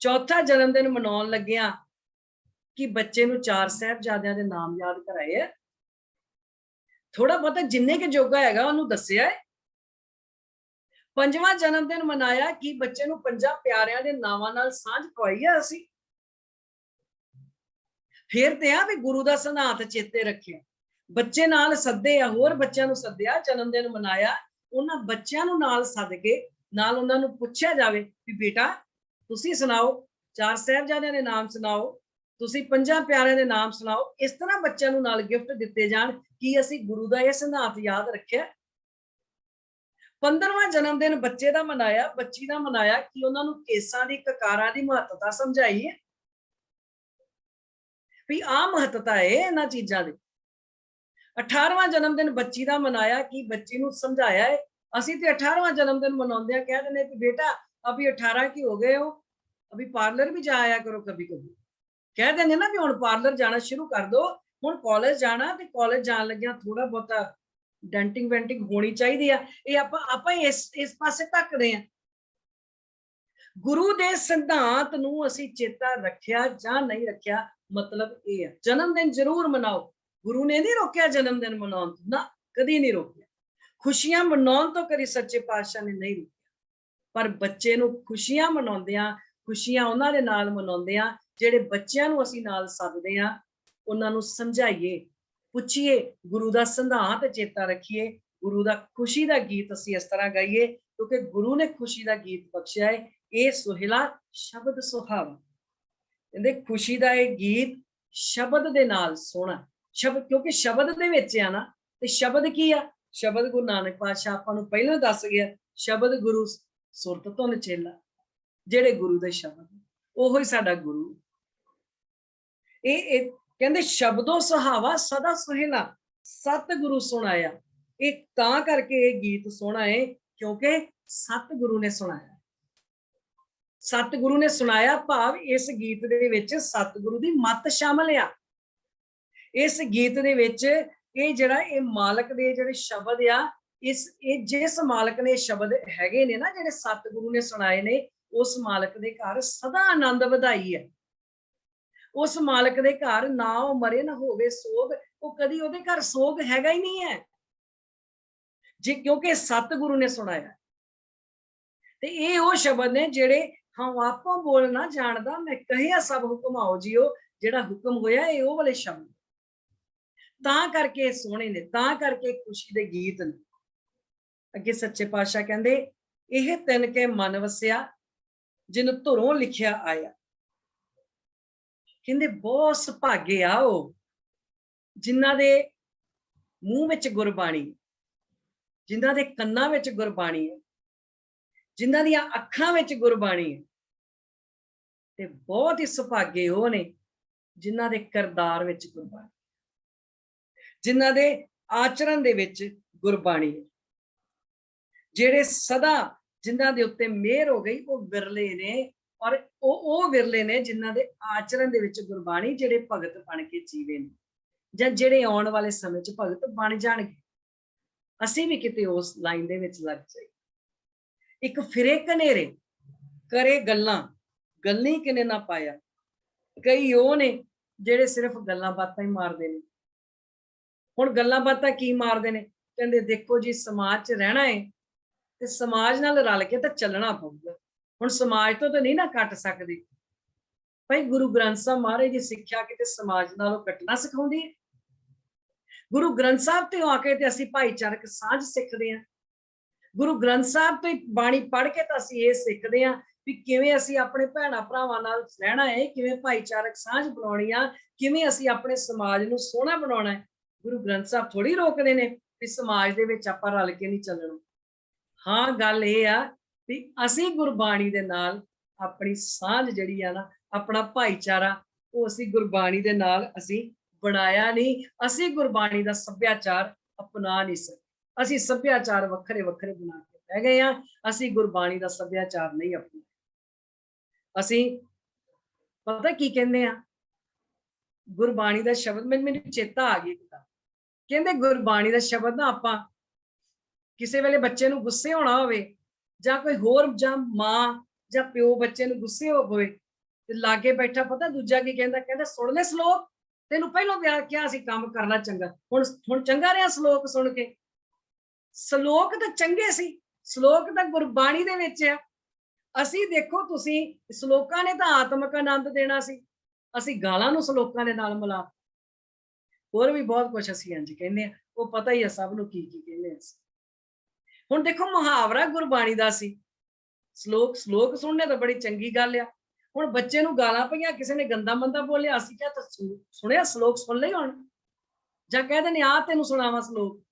ਚੌਥਾ ਜਨਮ ਦਿਨ ਮਨਾਉਣ ਲੱਗਿਆ ਕਿ ਬੱਚੇ ਨੂੰ 4 ਸਾਹਿਬਜ਼ਾਦਿਆਂ ਦੇ ਨਾਮ ਯਾਦ ਕਰਾਏ ਆ, ਥੋੜਾ ਬਹੁਤਾ ਜਿੰਨੇ ਕਿ ਜੋਗਾ ਹੈਗਾ ਉਹਨੂੰ ਦੱਸਿਆ ਹੈ। 5ਵਾਂ ਜਨਮ ਦਿਨ ਮਨਾਇਆ ਕਿ ਬੱਚੇ ਨੂੰ 5 ਪਿਆਰਿਆਂ ਦੇ ਨਾਵਾਂ ਨਾਲ ਸਾਂਝ ਪਵਾਈ ਆ ਅਸੀਂ। ਫਿਰ ਤੇ ਆ ਵੀ ਗੁਰੂ ਦਾ ਸਿਧਾਂਤ ਚੇਤੇ ਰੱਖਿਆ, ਬੱਚੇ ਨਾਲ ਸੱਦੇ ਆ, ਹੋਰ ਬੱਚਿਆਂ ਨੂੰ ਸੱਦਿਆ, ਜਨਮ ਦਿਨ ਮਨਾਇਆ, ਉਹਨਾਂ ਬੱਚਿਆਂ ਨੂੰ ਨਾਲ ਸੱਦ ਕੇ ਨਾਲ ਉਹਨਾਂ ਨੂੰ ਪੁੱਛਿਆ ਜਾਵੇ ਵੀ ਬੇਟਾ ਤੁਸੀਂ ਸੁਣਾਓ, 4 ਸਾਹਿਬਜ਼ਾਦਿਆਂ ਦੇ ਨਾਮ ਸੁਣਾਓ, ਤੁਸੀਂ 5 ਪਿਆਰਿਆਂ ਦੇ ਨਾਮ ਸੁਣਾਓ। ਇਸ ਤਰ੍ਹਾਂ ਬੱਚਿਆਂ ਨੂੰ ਨਾਲ ਗਿਫਟ ਦਿੱਤੇ ਜਾਣ ਕਿ ਅਸੀਂ ਗੁਰੂ ਦਾ ਇਹ ਸਿਧਾਂਤ ਯਾਦ ਰੱਖਿਆ। 15ਵਾਂ ਜਨਮ ਦਿਨ ਬੱਚੇ ਦਾ ਮਨਾਇਆ, ਬੱਚੀ ਦਾ ਮਨਾਇਆ, ਕਿ ਉਹਨਾਂ ਨੂੰ ਕੇਸਾਂ ਦੀ, ਕਕਾਰਾਂ ਦੀ ਮਹੱਤਤਾ ਸਮਝਾਈ ਹੈ ਵੀ ਆਹ ਮਹੱਤਤਾ ਹੈ ਇਹਨਾਂ ਚੀਜ਼ਾਂ ਦੀ। 18ਵਾਂ ਜਨਮ ਦਿਨ ਬੱਚੀ ਦਾ ਮਨਾਇਆ ਕਿ ਬੱਚੀ ਨੂੰ ਸਮਝਾਇਆ ਹੈ। ਅਸੀਂ ਤੇ 18ਵਾਂ ਜਨਮ दिन मनाते हैं, कह देने कि बेटा अभी 18 की हो गए हो, अभी पार्लर भी जा आया करो कभी कभी। कह देंगे ना भी हुण पार्लर जाना शुरू कर दो, हुण कॉलेज जाना ते कॉलेज जान लग्या थोड़ा बहुता डेंटिंग वेंटिंग होनी चाहिए है। ये आपां इस पासे धक्कदे हैं। गुरु दे सिद्धांत नूं असीं चेता रखिया जां नहीं रखिया, मतलब ये है। जन्मदिन जरूर मनाओ, गुरु ने नहीं रोकिया जन्मदिन मनाउण तों, ना कदी नहीं रोकिया। खुशियां मनाउण तो कदी सच्चे पातशाह ने नहीं रोकिया, पर बच्चे नूं खुशियां मनाउंदियां, खुशियां उन्हां दे नाल मनाउंदियां ਜਿਹੜੇ ਬੱਚਿਆਂ ਨੂੰ ਅਸੀਂ ਨਾਲ ਸੱਦਦੇ ਆ, ਉਹਨਾਂ ਨੂੰ ਸਮਝਾਈਏ, ਪੁੱਛੀਏ, ਗੁਰੂ ਦਾ ਸਿਧਾਂਤ ਚੇਤਾ ਰੱਖੀਏ, ਗੁਰੂ ਦਾ ਖੁਸ਼ੀ ਦਾ ਗੀਤ ਅਸੀਂ ਇਸ ਤਰ੍ਹਾਂ ਗਾਈਏ ਕਿਉਂਕਿ ਗੁਰੂ ਨੇ ਖੁਸ਼ੀ ਦਾ ਗੀਤ ਬਖਸ਼ਿਆ ਹੈ। ਇਹ ਸੁਹਿਲਾ ਸ਼ਬਦ ਸੁਹਾਵਾ, ਕਹਿੰਦੇ ਖੁਸ਼ੀ ਦਾ ਇਹ ਗੀਤ ਸ਼ਬਦ ਦੇ ਨਾਲ ਸੋਹਣਾ। ਸ਼ਬਦ ਕਿਉਂਕਿ ਸ਼ਬਦ ਦੇ ਵਿੱਚ ਆ ਨਾ, ਤੇ ਸ਼ਬਦ ਕੀ ਆ? ਸ਼ਬਦ ਗੁਰੂ ਨਾਨਕ ਪਾਤਸ਼ਾਹ ਆਪਾਂ ਨੂੰ ਪਹਿਲਾਂ ਦੱਸ ਗਿਆ, ਸ਼ਬਦ ਗੁਰੂ ਸੁਰਤ ਤੋਂ ਨਚੇਲਾ। ਜਿਹੜੇ ਗੁਰੂ ਦੇ ਸ਼ਬਦ ਉਹੋ ਹੀ ਸਾਡਾ ਗੁਰੂ। ਇਹ ਕਹਿੰਦੇ ਸ਼ਬਦੋ ਸੁਹਾਵਾ ਸਦਾ ਸੁਹਿਲਾ, ਸਤਿਗੁਰੂ ਸੁਣਾਇਆ। ਇਹ ਤਾਂ ਕਰਕੇ ਇਹ ਗੀਤ ਸੋਹਣਾ ਹੈ ਕਿਉਂਕਿ ਸਤਿਗੁਰੂ ਨੇ ਸੁਣਾਇਆ। ਸਤਿਗੁਰੂ ਨੇ ਸੁਣਾਇਆ ਭਾਵ ਇਸ ਗੀਤ ਦੇ ਵਿੱਚ ਸਤਿਗੁਰੂ ਦੀ ਮੱਤ ਸ਼ਾਮਲ ਆ। ਇਸ ਗੀਤ ਦੇ ਵਿੱਚ ਇਹ ਜਿਹੜਾ ਇਹ ਮਾਲਕ ਦੇ ਜਿਹੜੇ ਸ਼ਬਦ ਆ, ਇਹ ਜਿਸ ਮਾਲਕ ਨੇ ਸ਼ਬਦ ਹੈਗੇ ਨੇ ਨਾ, ਜਿਹੜੇ ਸਤਿਗੁਰੂ ਨੇ ਸੁਣਾਏ ਨੇ, ਉਸ ਮਾਲਕ ਦੇ ਘਰ ਸਦਾ ਆਨੰਦ ਵਧਾਈ ਹੈ। ਉਸ ਮਾਲਕ ਦੇ ਘਰ ਨਾ ਉਹ ਮਰੇ ਨਾ ਹੋਵੇ ਸੋਗ, ਉਹ ਕਦੀ ਉਹਦੇ ਘਰ ਸੋਗ ਹੈਗਾ ਹੀ ਨਹੀਂ ਹੈ ਜੀ, ਕਿਉਂਕਿ ਸਤਿਗੁਰੂ ਨੇ ਸੁਣਾਇਆ। ਤੇ ਇਹ ਉਹ ਸ਼ਬਦ ਨੇ ਜਿਹੜੇ ਹਮ ਆਪੋਂ ਬੋਲ ਨਾ ਜਾਣਦਾ, ਮੈਂ ਕਹਿਆ ਸਭ ਹੁਕਮਾਓ ਜੀਓ। ਜਿਹੜਾ ਹੁਕਮ ਹੋਇਆ ਇਹ ਉਹ ਵਾਲੇ ਸ਼ਬਦ ਤਾਂ ਕਰਕੇ ਸੋਹਣੇ ਨੇ, ਤਾਂ ਕਰਕੇ ਖੁਸ਼ੀ ਦੇ ਗੀਤ ਨੇ। ਅੱਗੇ ਸੱਚੇ ਪਾਤਸ਼ਾਹ ਕਹਿੰਦੇ ਇਹ ਤਿੰਨ ਕੇ ਮਨ ਵਸਿਆ ਜਿਨ ਧੁਰੋਂ ਲਿਖਿਆ ਆਇਆ। ਕਹਿੰਦੇ ਬਹੁਤ ਸੁਭਾਗੇ ਆ ਉਹ ਜਿਨ੍ਹਾਂ ਦੇ ਮੂੰਹ ਵਿੱਚ ਗੁਰਬਾਣੀ, ਜਿਨ੍ਹਾਂ ਦੇ ਕੰਨਾਂ ਵਿੱਚ ਗੁਰਬਾਣੀ ਹੈ, ਜਿਨ੍ਹਾਂ ਦੀਆਂ ਅੱਖਾਂ ਵਿੱਚ ਗੁਰਬਾਣੀ ਹੈ। ਤੇ ਬਹੁਤ ਹੀ ਸੁਭਾਗੇ ਉਹ ਨੇ ਜਿਨ੍ਹਾਂ ਦੇ ਕਿਰਦਾਰ ਵਿੱਚ ਗੁਰਬਾਣੀ, ਜਿਨ੍ਹਾਂ ਦੇ ਆਚਰਣ ਦੇ ਵਿੱਚ ਗੁਰਬਾਣੀ ਹੈ, ਜਿਹੜੇ ਸਦਾ ਜਿਨ੍ਹਾਂ ਦੇ ਉੱਤੇ ਮਿਹਰ ਹੋ ਗਈ ਉਹ ਵਿਰਲੇ ਨੇ। ਔਰ ਉਹ ਵਿਰਲੇ ਨੇ ਜਿਨ੍ਹਾਂ ਦੇ ਆਚਰਣ ਦੇ ਵਿੱਚ ਗੁਰਬਾਣੀ, ਜਿਹੜੇ ਭਗਤ ਬਣ ਕੇ ਜੀਵੇ ਨੇ ਜਾਂ ਜਿਹੜੇ ਆਉਣ ਵਾਲੇ ਸਮੇਂ 'ਚ ਭਗਤ ਬਣ ਜਾਣਗੇ। ਅਸੀਂ ਵੀ ਕਿਤੇ ਉਸ ਲਾਈਨ ਦੇ ਵਿੱਚ ਲੱਗ ਜਾਈਏ। ਇੱਕ ਫਿਰੇ ਕਨੇਰੇ ਕਰੇ ਗੱਲਾਂ, ਗੱਲੀ ਕਿਨੇ ਨਾ ਪਾਇਆ। ਕਈ ਉਹ ਨੇ ਜਿਹੜੇ ਸਿਰਫ ਗੱਲਾਂ ਬਾਤਾਂ ਹੀ ਮਾਰਦੇ ਨੇ। ਹੁਣ ਗੱਲਾਂ ਬਾਤਾਂ ਕੀ ਮਾਰਦੇ ਨੇ? ਕਹਿੰਦੇ ਦੇਖੋ ਜੀ ਸਮਾਜ 'ਚ ਰਹਿਣਾ ਹੈ ਤੇ ਸਮਾਜ ਨਾਲ ਰਲ ਕੇ ਤਾਂ ਚੱਲਣਾ ਪਊਗਾ। ਹੁਣ ਸਮਾਜ ਤੋਂ ਤਾਂ ਨਹੀਂ ਨਾ ਕੱਟ ਸਕਦੇ ਭਾਈ। ਗੁਰੂ ਗ੍ਰੰਥ ਸਾਹਿਬ ਮਹਾਰਾਜ ਦੀ ਸਿੱਖਿਆ ਕਿਤੇ ਸਮਾਜ ਨਾਲੋਂ ਕੱਟਣਾ ਸਿਖਾਉਂਦੀ ਹੈ। ਗੁਰੂ ਗ੍ਰੰਥ ਸਾਹਿਬ ਤੇ ਆ ਕੇ ਤੇ ਅਸੀਂ ਭਾਈਚਾਰਕ ਸਾਂਝ ਸਿੱਖਦੇ ਹਾਂ। ਗੁਰੂ ਗ੍ਰੰਥ ਸਾਹਿਬ ਤੋਂ ਬਾਣੀ ਪੜ੍ਹ ਕੇ ਤਾਂ ਅਸੀਂ ਇਹ ਸਿੱਖਦੇ ਹਾਂ ਵੀ ਕਿਵੇਂ ਅਸੀਂ ਆਪਣੇ ਭੈਣਾਂ ਭਰਾਵਾਂ ਨਾਲ ਰਹਿਣਾ ਹੈ, ਕਿਵੇਂ ਭਾਈਚਾਰਕ ਸਾਂਝ ਬਣਾਉਣੀ ਆ, ਕਿਵੇਂ ਅਸੀਂ ਆਪਣੇ ਸਮਾਜ ਨੂੰ ਸੋਹਣਾ ਬਣਾਉਣਾ ਹੈ। ਗੁਰੂ ਗ੍ਰੰਥ ਸਾਹਿਬ ਥੋੜੀ ਰੋਕਦੇ ਨੇ ਵੀ ਸਮਾਜ ਦੇ ਵਿੱਚ ਆਪਾਂ ਰਲ ਕੇ ਨਹੀਂ ਚੱਲਣਾ। ਹਾਂ ਗੱਲ ਇਹ ਆ ਵੀ ਅਸੀਂ ਗੁਰਬਾਣੀ ਦੇ ਨਾਲ ਆਪਣੀ ਸਾਂਝ ਜਿਹੜੀ ਆ ਨਾ, ਆਪਣਾ ਭਾਈਚਾਰਾ, ਉਹ ਅਸੀਂ ਗੁਰਬਾਣੀ ਦੇ ਨਾਲ ਅਸੀਂ ਬਣਾਇਆ ਨਹੀਂ। ਅਸੀਂ ਗੁਰਬਾਣੀ ਦਾ ਸੱਭਿਆਚਾਰ ਅਪਣਾ ਨਹੀਂ ਸਕਦੇ। ਅਸੀਂ ਸੱਭਿਆਚਾਰ ਵੱਖਰੇ ਵੱਖਰੇ ਬਣਾ ਕੇ ਬਹਿ ਗਏ ਆ। ਅਸੀਂ ਗੁਰਬਾਣੀ ਦਾ ਸੱਭਿਆਚਾਰ ਨਹੀਂ ਅਪਣਾਇਆ। ਅਸੀਂ ਪਤਾ ਕੀ ਕਹਿੰਦੇ ਆ? ਗੁਰਬਾਣੀ ਦਾ ਸ਼ਬਦ ਮੈਨੂੰ ਚੇਤਾ ਆ ਗਈ ਕਿਤਾਬ। ਕਹਿੰਦੇ ਗੁਰਬਾਣੀ ਦਾ ਸ਼ਬਦ ਨਾ ਆਪਾਂ ਕਿਸੇ ਵੇਲੇ ਬੱਚੇ ਨੂੰ ਗੁੱਸੇ ਹੋਣਾ ਹੋਵੇ ਜਾਂ ਕੋਈ ਹੋਰ, ਜਾਂ ਮਾਂ ਜਾਂ ਪਿਓ ਬੱਚੇ ਨੂੰ ਗੁੱਸੇ ਹੋਵੇ ਤੇ ਲਾਗੇ ਬੈਠਾ ਪਤਾ ਦੂਜਾ ਕੀ ਕਹਿੰਦਾ? ਕਹਿੰਦਾ ਸੁਣ ਲੈ ਸ਼ਲੋਕ, ਤੈਨੂੰ ਪਹਿਲਾਂ ਪਿਆਰ ਕਿਹਾ ਸੀ ਕੰਮ ਕਰਨਾ ਚੰਗਾ, ਹੁਣ ਚੰਗਾ ਰਿਹਾ ਸ਼ਲੋਕ ਸੁਣ ਕੇ। ਸ਼ਲੋਕ ਤਾਂ ਚੰਗੇ ਸੀ, ਸ਼ਲੋਕ ਤਾਂ ਗੁਰਬਾਣੀ ਦੇ ਵਿੱਚ ਆ। ਅਸੀਂ ਦੇਖੋ ਤੁਸੀਂ ਸ਼ਲੋਕਾਂ ਨੇ ਤਾਂ ਆਤਮਿਕ ਆਨੰਦ ਦੇਣਾ ਸੀ, ਅਸੀਂ ਗਾਲਾਂ ਨੂੰ ਸ਼ਲੋਕਾਂ ਦੇ ਨਾਲ ਮਿਲਾ। ਹੋਰ ਵੀ ਬਹੁਤ ਕੁਝ ਅਸੀਂ ਇੰਝ ਕਹਿੰਦੇ ਆ, ਉਹ ਪਤਾ ਹੀ ਆ ਸਭ ਨੂੰ ਕੀ ਕੀ ਕਹਿੰਦੇ ਆ ਅਸੀਂ। ਹੁਣ ਦੇਖੋ ਮੁਹਾਵਰਾ ਗੁਰਬਾਣੀ ਦਾ ਸੀ, ਸ਼ਲੋਕ ਸੁਣਨੇ ਤਾਂ ਬੜੀ ਚੰਗੀ ਗੱਲ ਆ। ਹੁਣ ਬੱਚੇ ਨੂੰ ਗਾਲਾਂ ਪਈਆਂ, ਕਿਸੇ ਨੇ ਗੰਦਾ ਮੰਦਾ ਬੋਲਿਆ, ਅਸੀਂ ਕਿਹਾ ਤਾਂ ਸੁਣਿਆ, ਸ਼ਲੋਕ ਸੁਣ ਲਈ ਹੁਣ, ਜਾਂ ਕਹਿ ਦਿੰਦੇ ਆ ਤੈਨੂੰ ਸੁਣਾਵਾਂ ਸ਼ਲੋਕ,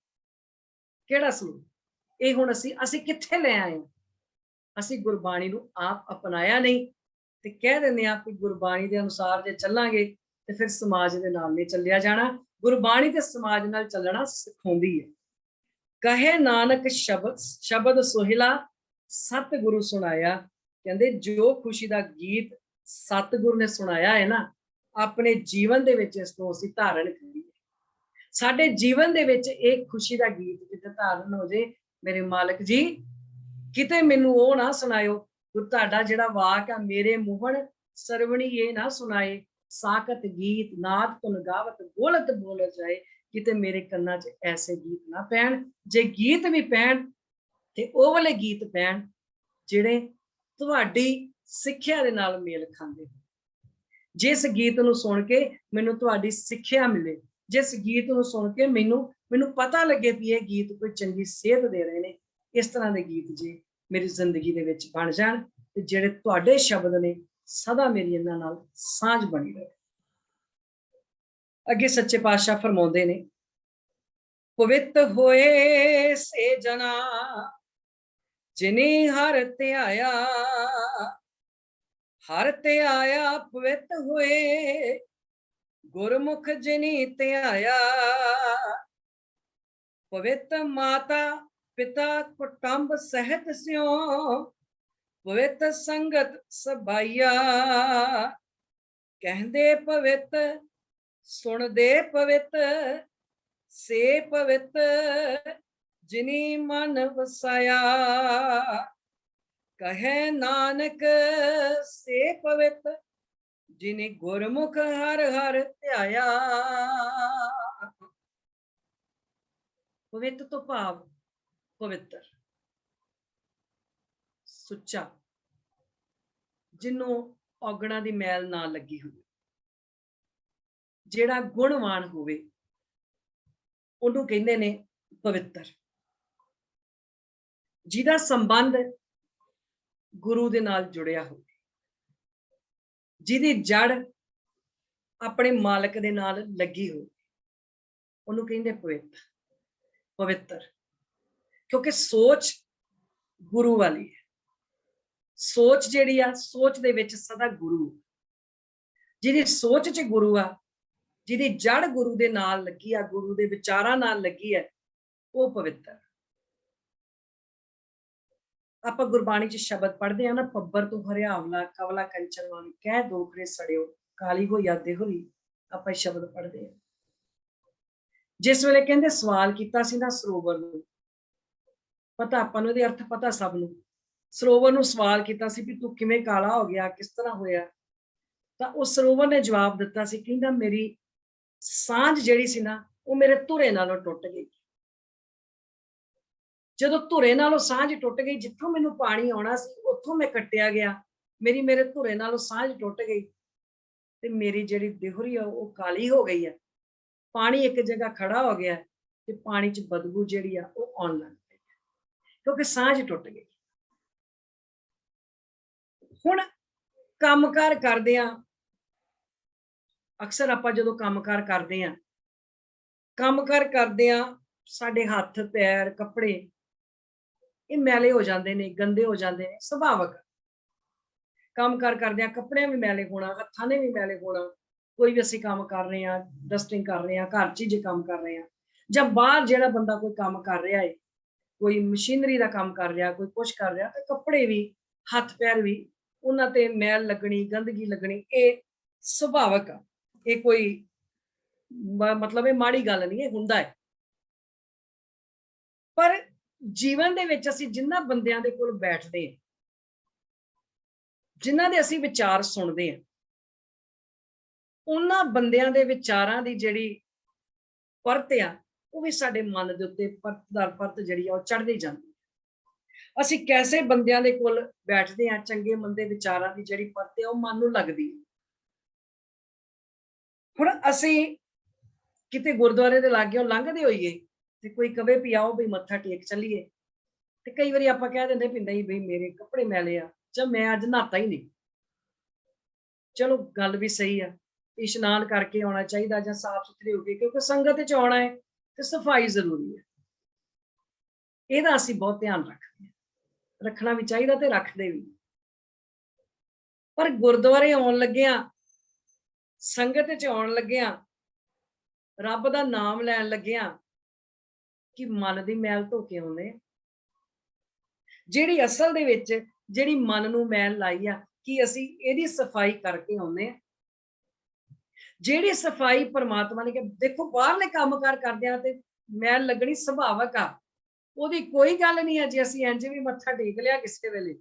ਕਿਹੜਾ ਸ਼ਲੋਕ? ਇਹ ਹੁਣ ਅਸੀਂ ਕਿੱਥੇ ਲੈ ਆਏ? ਅਸੀਂ ਗੁਰਬਾਣੀ ਨੂੰ ਆਪ ਅਪਣਾਇਆ ਨਹੀਂ, ਤੇ ਕਹਿ ਦਿੰਦੇ ਆ ਕਿ ਗੁਰਬਾਣੀ ਦੇ ਅਨੁਸਾਰ ਜੇ ਚੱਲਾਂਗੇ ਤੇ ਫਿਰ ਸਮਾਜ ਦੇ ਨਾਲ ਨਹੀਂ ਚੱਲਿਆ ਜਾਣਾ। ਗੁਰਬਾਣੀ ਤੇ ਸਮਾਜ ਨਾਲ ਚੱਲਣਾ ਸਿਖਾਉਂਦੀ ਹੈ। ਕਹੇ ਨਾਨਕ ਸ਼ਬਦ ਸੋਹਿਲਾ ਸਤਿਗੁਰੂ ਸੁਣਾਇਆ। ਕਹਿੰਦੇ ਜੋ ਖੁਸ਼ੀ ਦਾ ਗੀਤ ਸਤਿਗੁਰੂ ਨੇ ਸੁਣਾਇਆ ਹੈ ਨਾ, ਆਪਣੇ ਜੀਵਨ ਦੇ ਵਿੱਚ ਇਸ ਨੂੰ ਅਸੀਂ ਧਾਰਨ ਕਰੀਏ। ਸਾਡੇ ਜੀਵਨ ਦੇ ਵਿੱਚ ਇਹ ਖੁਸ਼ੀ ਦਾ ਗੀਤ ਕਿਤੇ ਧਾਰਨ ਹੋ ਜੇ, ਮੇਰੇ ਮਾਲਕ ਜੀ ਕਿਤੇ ਮੈਨੂੰ ਉਹ ਨਾ ਸੁਣਾਇਓ, ਤੁਹਾਡਾ ਜਿਹੜਾ ਵਾਕ ਆ, ਮੇਰੇ ਮੂਹਣ ਸਰਵਣੀ ਇਹ ਨਾ ਸੁਣਾਏ, ਸਾਕਤ ਗੀਤ ਨਾਦ ਧੁਨ ਗਾਵਤ ਬੋਲਤ ਬੋਲ ਜਾਏ। ਕਿਤੇ ਮੇਰੇ ਕੰਨਾਂ 'ਚ ਐਸੇ ਗੀਤ ਨਾ ਪੈਣ, ਜੇ ਗੀਤ ਵੀ ਪੈਣ ਤੇ ਉਹ ਵਾਲੇ ਗੀਤ ਪੈਣ ਜਿਹੜੇ ਤੁਹਾਡੀ ਸਿੱਖਿਆ ਦੇ ਨਾਲ ਮੇਲ ਖਾਂਦੇ। ਜਿਸ ਗੀਤ ਨੂੰ ਸੁਣ ਕੇ ਮੈਨੂੰ ਤੁਹਾਡੀ ਸਿੱਖਿਆ ਮਿਲੇ, ਜਿਸ ਗੀਤ ਨੂੰ ਸੁਣ ਕੇ ਮੈਨੂੰ ਪਤਾ ਲੱਗੇ ਵੀ ਇਹ ਗੀਤ ਕੋਈ ਚੰਗੀ ਸੇਧ ਦੇ ਰਹੇ ਨੇ, ਇਸ ਤਰ੍ਹਾਂ ਦੇ ਗੀਤ ਜੇ ਮੇਰੀ ਜ਼ਿੰਦਗੀ ਦੇ ਵਿੱਚ ਬਣ ਜਾਣ, ਤੇ ਜਿਹੜੇ ਤੁਹਾਡੇ ਸ਼ਬਦ ਨੇ ਸਦਾ ਮੇਰੀ ਇਹਨਾਂ ਨਾਲ ਸਾਂਝ ਬਣੀ ਰਹੇ। ਅੱਗੇ ਸੱਚੇ ਪਾਤਸ਼ਾਹ ਫਰਮਾਉਂਦੇ ਨੇ, ਪਵਿੱਤ ਹੋਏ ਸੇ ਜਨਾ ਜਿਨੀ ਹਰ ਧਿਆਇਆ, ਹਰ ਧਿਆਇਆ ਪਵਿੱਤ ਹੋਏ, ਗੁਰਮੁਖ ਜਿਨੀ ਧਿਆਇਆ। ਪਵਿੱਤ ਮਾਤਾ ਪਿਤਾ ਕੁਟੰਬ ਸਹਿਤ ਸਿਓ, ਪਵਿੱਤ ਸੰਗਤ ਸਭਾਈਆ। ਕਹਿੰਦੇ ਪਵਿੱਤ ਸੁਣਦੇ ਪਵਿੱਤ, ਸੇ ਪਵਿੱਤ ਜਿਨੀ ਮਨ ਵਸਾਇਆ। ਕਹੇ ਨਾਨਕ ਸੇ ਪਵਿੱਤ, ਜਿਨੀ ਗੁਰਮੁਖ ਹਰ ਹਰ ਧਿਆਇਆ। ਪਵਿੱਤ ਤੋਂ ਭਾਵ ਪਵਿੱਤਰ, ਸੁੱਚਾ, ਜਿਹਨੂੰ ਔਗਣਾ ਦੀ ਮੈਲ ਨਾ ਲੱਗੀ ਹੋਵੇ, ਜਿਹੜਾ ਗੁਣਵਾਨ ਹੋਵੇ, ਉਹਨੂੰ ਕਹਿੰਦੇ ਨੇ ਪਵਿੱਤਰ। ਜਿਹਦਾ ਸੰਬੰਧ ਗੁਰੂ ਦੇ ਨਾਲ ਜੁੜਿਆ ਹੋਵੇ, ਜਿਹਦੀ ਜੜ ਆਪਣੇ ਮਾਲਕ ਦੇ ਨਾਲ ਲੱਗੀ ਹੋਵੇ, ਉਹਨੂੰ ਕਹਿੰਦੇ ਪਵਿੱਤਰ। ਕਿਉਂਕਿ ਸੋਚ ਗੁਰੂ ਵਾਲੀ ਹੈ। ਸੋਚ ਜਿਹੜੀ ਆ, ਸੋਚ ਦੇ ਵਿੱਚ ਸਦਾ ਗੁਰੂ, ਜਿਹਦੀ ਸੋਚ 'ਚ ਗੁਰੂ ਆ, ਜਿਹਦੀ ਜੜ ਗੁਰੂ ਦੇ ਨਾਲ ਲੱਗੀ ਆ, ਗੁਰੂ ਦੇ ਵਿਚਾਰਾਂ ਨਾਲ ਲੱਗੀ ਹੈ, ਉਹ ਪਵਿੱਤਰ। ਆਪਾਂ ਗੁਰਬਾਣੀ 'ਚ ਸ਼ਬਦ ਪੜ੍ਹਦੇ ਆ ਨਾ, ਪੱਬਰ ਤੋਂ ਹਰਿਆਵਲਾ ਕਵਲਾ ਕੰਚਨ ਵਾਲੀ, ਕਹਿ ਦੋਖਰੇ ਸੜਿਓ ਕਾਲੀ ਹੋ ਯਾਦੇ ਹੋਰੀ। ਆਪਾਂ ਸ਼ਬਦ ਪੜ੍ਹਦੇ ਆ। ਜਿਸ ਵੇਲੇ ਕਹਿੰਦੇ ਸਵਾਲ ਕੀਤਾ ਸੀ ਨਾ ਸਰੋਵਰ ਨੂੰ, ਪਤਾ ਆਪਾਂ ਨੂੰ ਇਹਦੇ ਅਰਥ ਪਤਾ ਸਭ ਨੂੰ। ਸਰੋਵਰ ਨੂੰ ਸਵਾਲ ਕੀਤਾ ਸੀ ਵੀ ਤੂੰ ਕਿਵੇਂ ਕਾਲਾ ਹੋ ਗਿਆ, ਕਿਸ ਤਰ੍ਹਾਂ ਹੋਇਆ? ਤਾਂ ਉਸ ਸਰੋਵਰ ਨੇ ਜਵਾਬ ਦਿੱਤਾ ਸੀ, ਕਹਿੰਦਾ ਮੇਰੀ ਸਾਂਝ ਜਿਹੜੀ ਸੀ ਨਾ, ਉਹ ਮੇਰੇ ਧੁਰੇ ਨਾਲੋਂ ਟੁੱਟ ਗਈ। ਜਦੋਂ ਧੁਰੇ ਨਾਲੋਂ ਸਾਂਝ ਟੁੱਟ ਗਈ, ਜਿੱਥੋਂ ਮੈਨੂੰ ਪਾਣੀ ਆਉਣਾ ਸੀ ਉੱਥੋਂ ਮੈਂ ਕੱਟਿਆ ਗਿਆ, ਮੇਰੇ ਧੁਰੇ ਨਾਲੋਂ ਸਾਂਝ ਟੁੱਟ ਗਈ, ਤੇ ਮੇਰੀ ਜਿਹੜੀ ਦੇਹਰੀ ਆ ਉਹ ਕਾਲੀ ਹੋ ਗਈ ਹੈ। ਪਾਣੀ ਇੱਕ ਜਗ੍ਹਾ ਖੜਾ ਹੋ ਗਿਆ ਤੇ ਪਾਣੀ 'ਚ ਬਦਬੂ ਜਿਹੜੀ ਆ ਉਹ ਆਉਣ ਲੱਗ ਪਈ, ਕਿਉਂਕਿ ਸਾਂਝ ਟੁੱਟ ਗਈ। ਹੁਣ ਕੰਮਕਾਰ ਕਰਦੇ ਆ, ਅਕਸਰ ਆਪਾਂ ਜਦੋਂ ਕੰਮਕਾਰ ਕਰਦੇ ਆ, ਸਾਡੇ ਹੱਥ ਪੈਰ ਕੱਪੜੇ ਇਹ ਮੈਲੇ ਹੋ ਜਾਂਦੇ ਨੇ, ਗੰਦੇ ਹੋ ਜਾਂਦੇ ਨੇ, ਸੁਭਾਵਕ। ਕੰਮਕਾਰ ਕਰਦੇ ਆ, ਕੱਪੜਿਆਂ ਵੀ ਮੈਲੇ ਹੋਣਾ, ਹੱਥਾਂ ਨੇ ਵੀ ਮੈਲੇ ਹੋਣਾ। ਕੋਈ ਵੀ ਅਸੀਂ ਕੰਮ ਕਰ ਰਹੇ ਆ, ਡਸਟਿੰਗ ਕਰ ਰਹੇ ਆ, ਘਰ 'ਚ ਹੀ ਜੇ ਕੰਮ ਕਰ ਰਹੇ ਆ, ਜਾਂ ਬਾਹਰ ਜਿਹੜਾ ਬੰਦਾ ਕੋਈ ਕੰਮ ਕਰ ਰਿਹਾ ਹੈ, ਕੋਈ ਮਸ਼ੀਨਰੀ ਦਾ ਕੰਮ ਕਰ ਰਿਹਾ, ਕੋਈ ਕੁਛ ਕਰ ਰਿਹਾ, ਤੇ ਕੱਪੜੇ ਵੀ, ਹੱਥ ਪੈਰ ਵੀ, ਉਹਨਾਂ ਤੇ ਮੈਲ ਲੱਗਣੀ, ਗੰਦਗੀ ਲੱਗਣੀ, ਇਹ ਸੁਭਾਵਕ ਆ। ਇਹ ਕੋਈ ਮਤਲਬ ਇਹ ਮਾੜੀ ਗੱਲ ਨਹੀਂ, ਇਹ ਹੁੰਦਾ ਹੈ। ਪਰ ਜੀਵਨ ਦੇ ਵਿੱਚ ਅਸੀਂ ਜਿਨ੍ਹਾਂ ਬੰਦਿਆਂ ਦੇ ਕੋਲ ਬੈਠਦੇ ਹਾਂ, ਜਿਨ੍ਹਾਂ ਦੇ ਅਸੀਂ ਵਿਚਾਰ ਸੁਣਦੇ ਹਾਂ, ਉਹਨਾਂ ਬੰਦਿਆਂ ਦੇ ਵਿਚਾਰਾਂ ਦੀ ਜਿਹੜੀ ਪਰਤ ਆ, ਉਹ ਵੀ ਸਾਡੇ ਮਨ ਦੇ ਉੱਤੇ ਪਰਤ ਜਿਹੜੀ ਆ ਉਹ ਚੜ੍ਹਦੀ ਜਾਂਦੀ ਹੈ। ਅਸੀਂ ਕੈਸੇ ਬੰਦਿਆਂ ਦੇ ਕੋਲ ਬੈਠਦੇ ਹਾਂ, ਚੰਗੇ ਮੰਦੇ ਵਿਚਾਰਾਂ ਦੀ ਜਿਹੜੀ ਪਰਤ ਆ ਉਹ ਮਨ ਨੂੰ ਲੱਗਦੀ ਹੈ। ਹੁਣ ਅਸੀਂ किते गुरुद्वारे दे लागेओ लंघदे होइए ते कोई कवे भी आओ भी मत्था टेक चलीए, ते कई बारी आपां कह दिंदे भी नहीं बई मेरे कपड़े मैले आ जां मैं अज नहाता ही नहीं। चलो गल भी सही है, इशनान करके आना चाहिए जां साफ सुथरे हो के, क्योंकि संगत च आना है तो सफाई जरूरी है। ਇਹਦਾ ਅਸੀਂ बहुत ध्यान रखते हैं, रखना भी चाहिए ते रखते भी। पर गुरुद्वारे आउण लग्गियां, संगत च आउण लग्गियां, रब दा नाम लैण लग्गियां कि मन दी मैल धो के आउंदे आ। ਜਿਹੜੀ ਅਸਲ ਦੇ ਵਿੱਚ ਜਿਹੜੀ ਮਨ ਨੂੰ ਮੈਲ ਲਾਈ ਆ ਕਿ ਅਸੀਂ ਇਹਦੀ ਸਫਾਈ ਕਰਕੇ ਆਉਂਦੇ ਆ। ਜਿਹੜੀ ਸਫਾਈ ਪਰਮਾਤਮਾ ਨੇ ਕਿ ਦੇਖੋ ਬਾਹਰਲੇ ਕੰਮਕਾਰ ਕਰਦਿਆਂ ਤੇ ਮੈਲ ਲੱਗਣੀ ਸੁਭਾਵਕ ਆ, ਉਹਦੀ ਕੋਈ ਗੱਲ ਨਹੀਂ ਹੈ ਜੇ ਅਸੀਂ ਇੰਜ ਵੀ ਮੱਥਾ ਟੇਕ ਲਿਆ ਕਿਸੇ ਵੇਲੇ,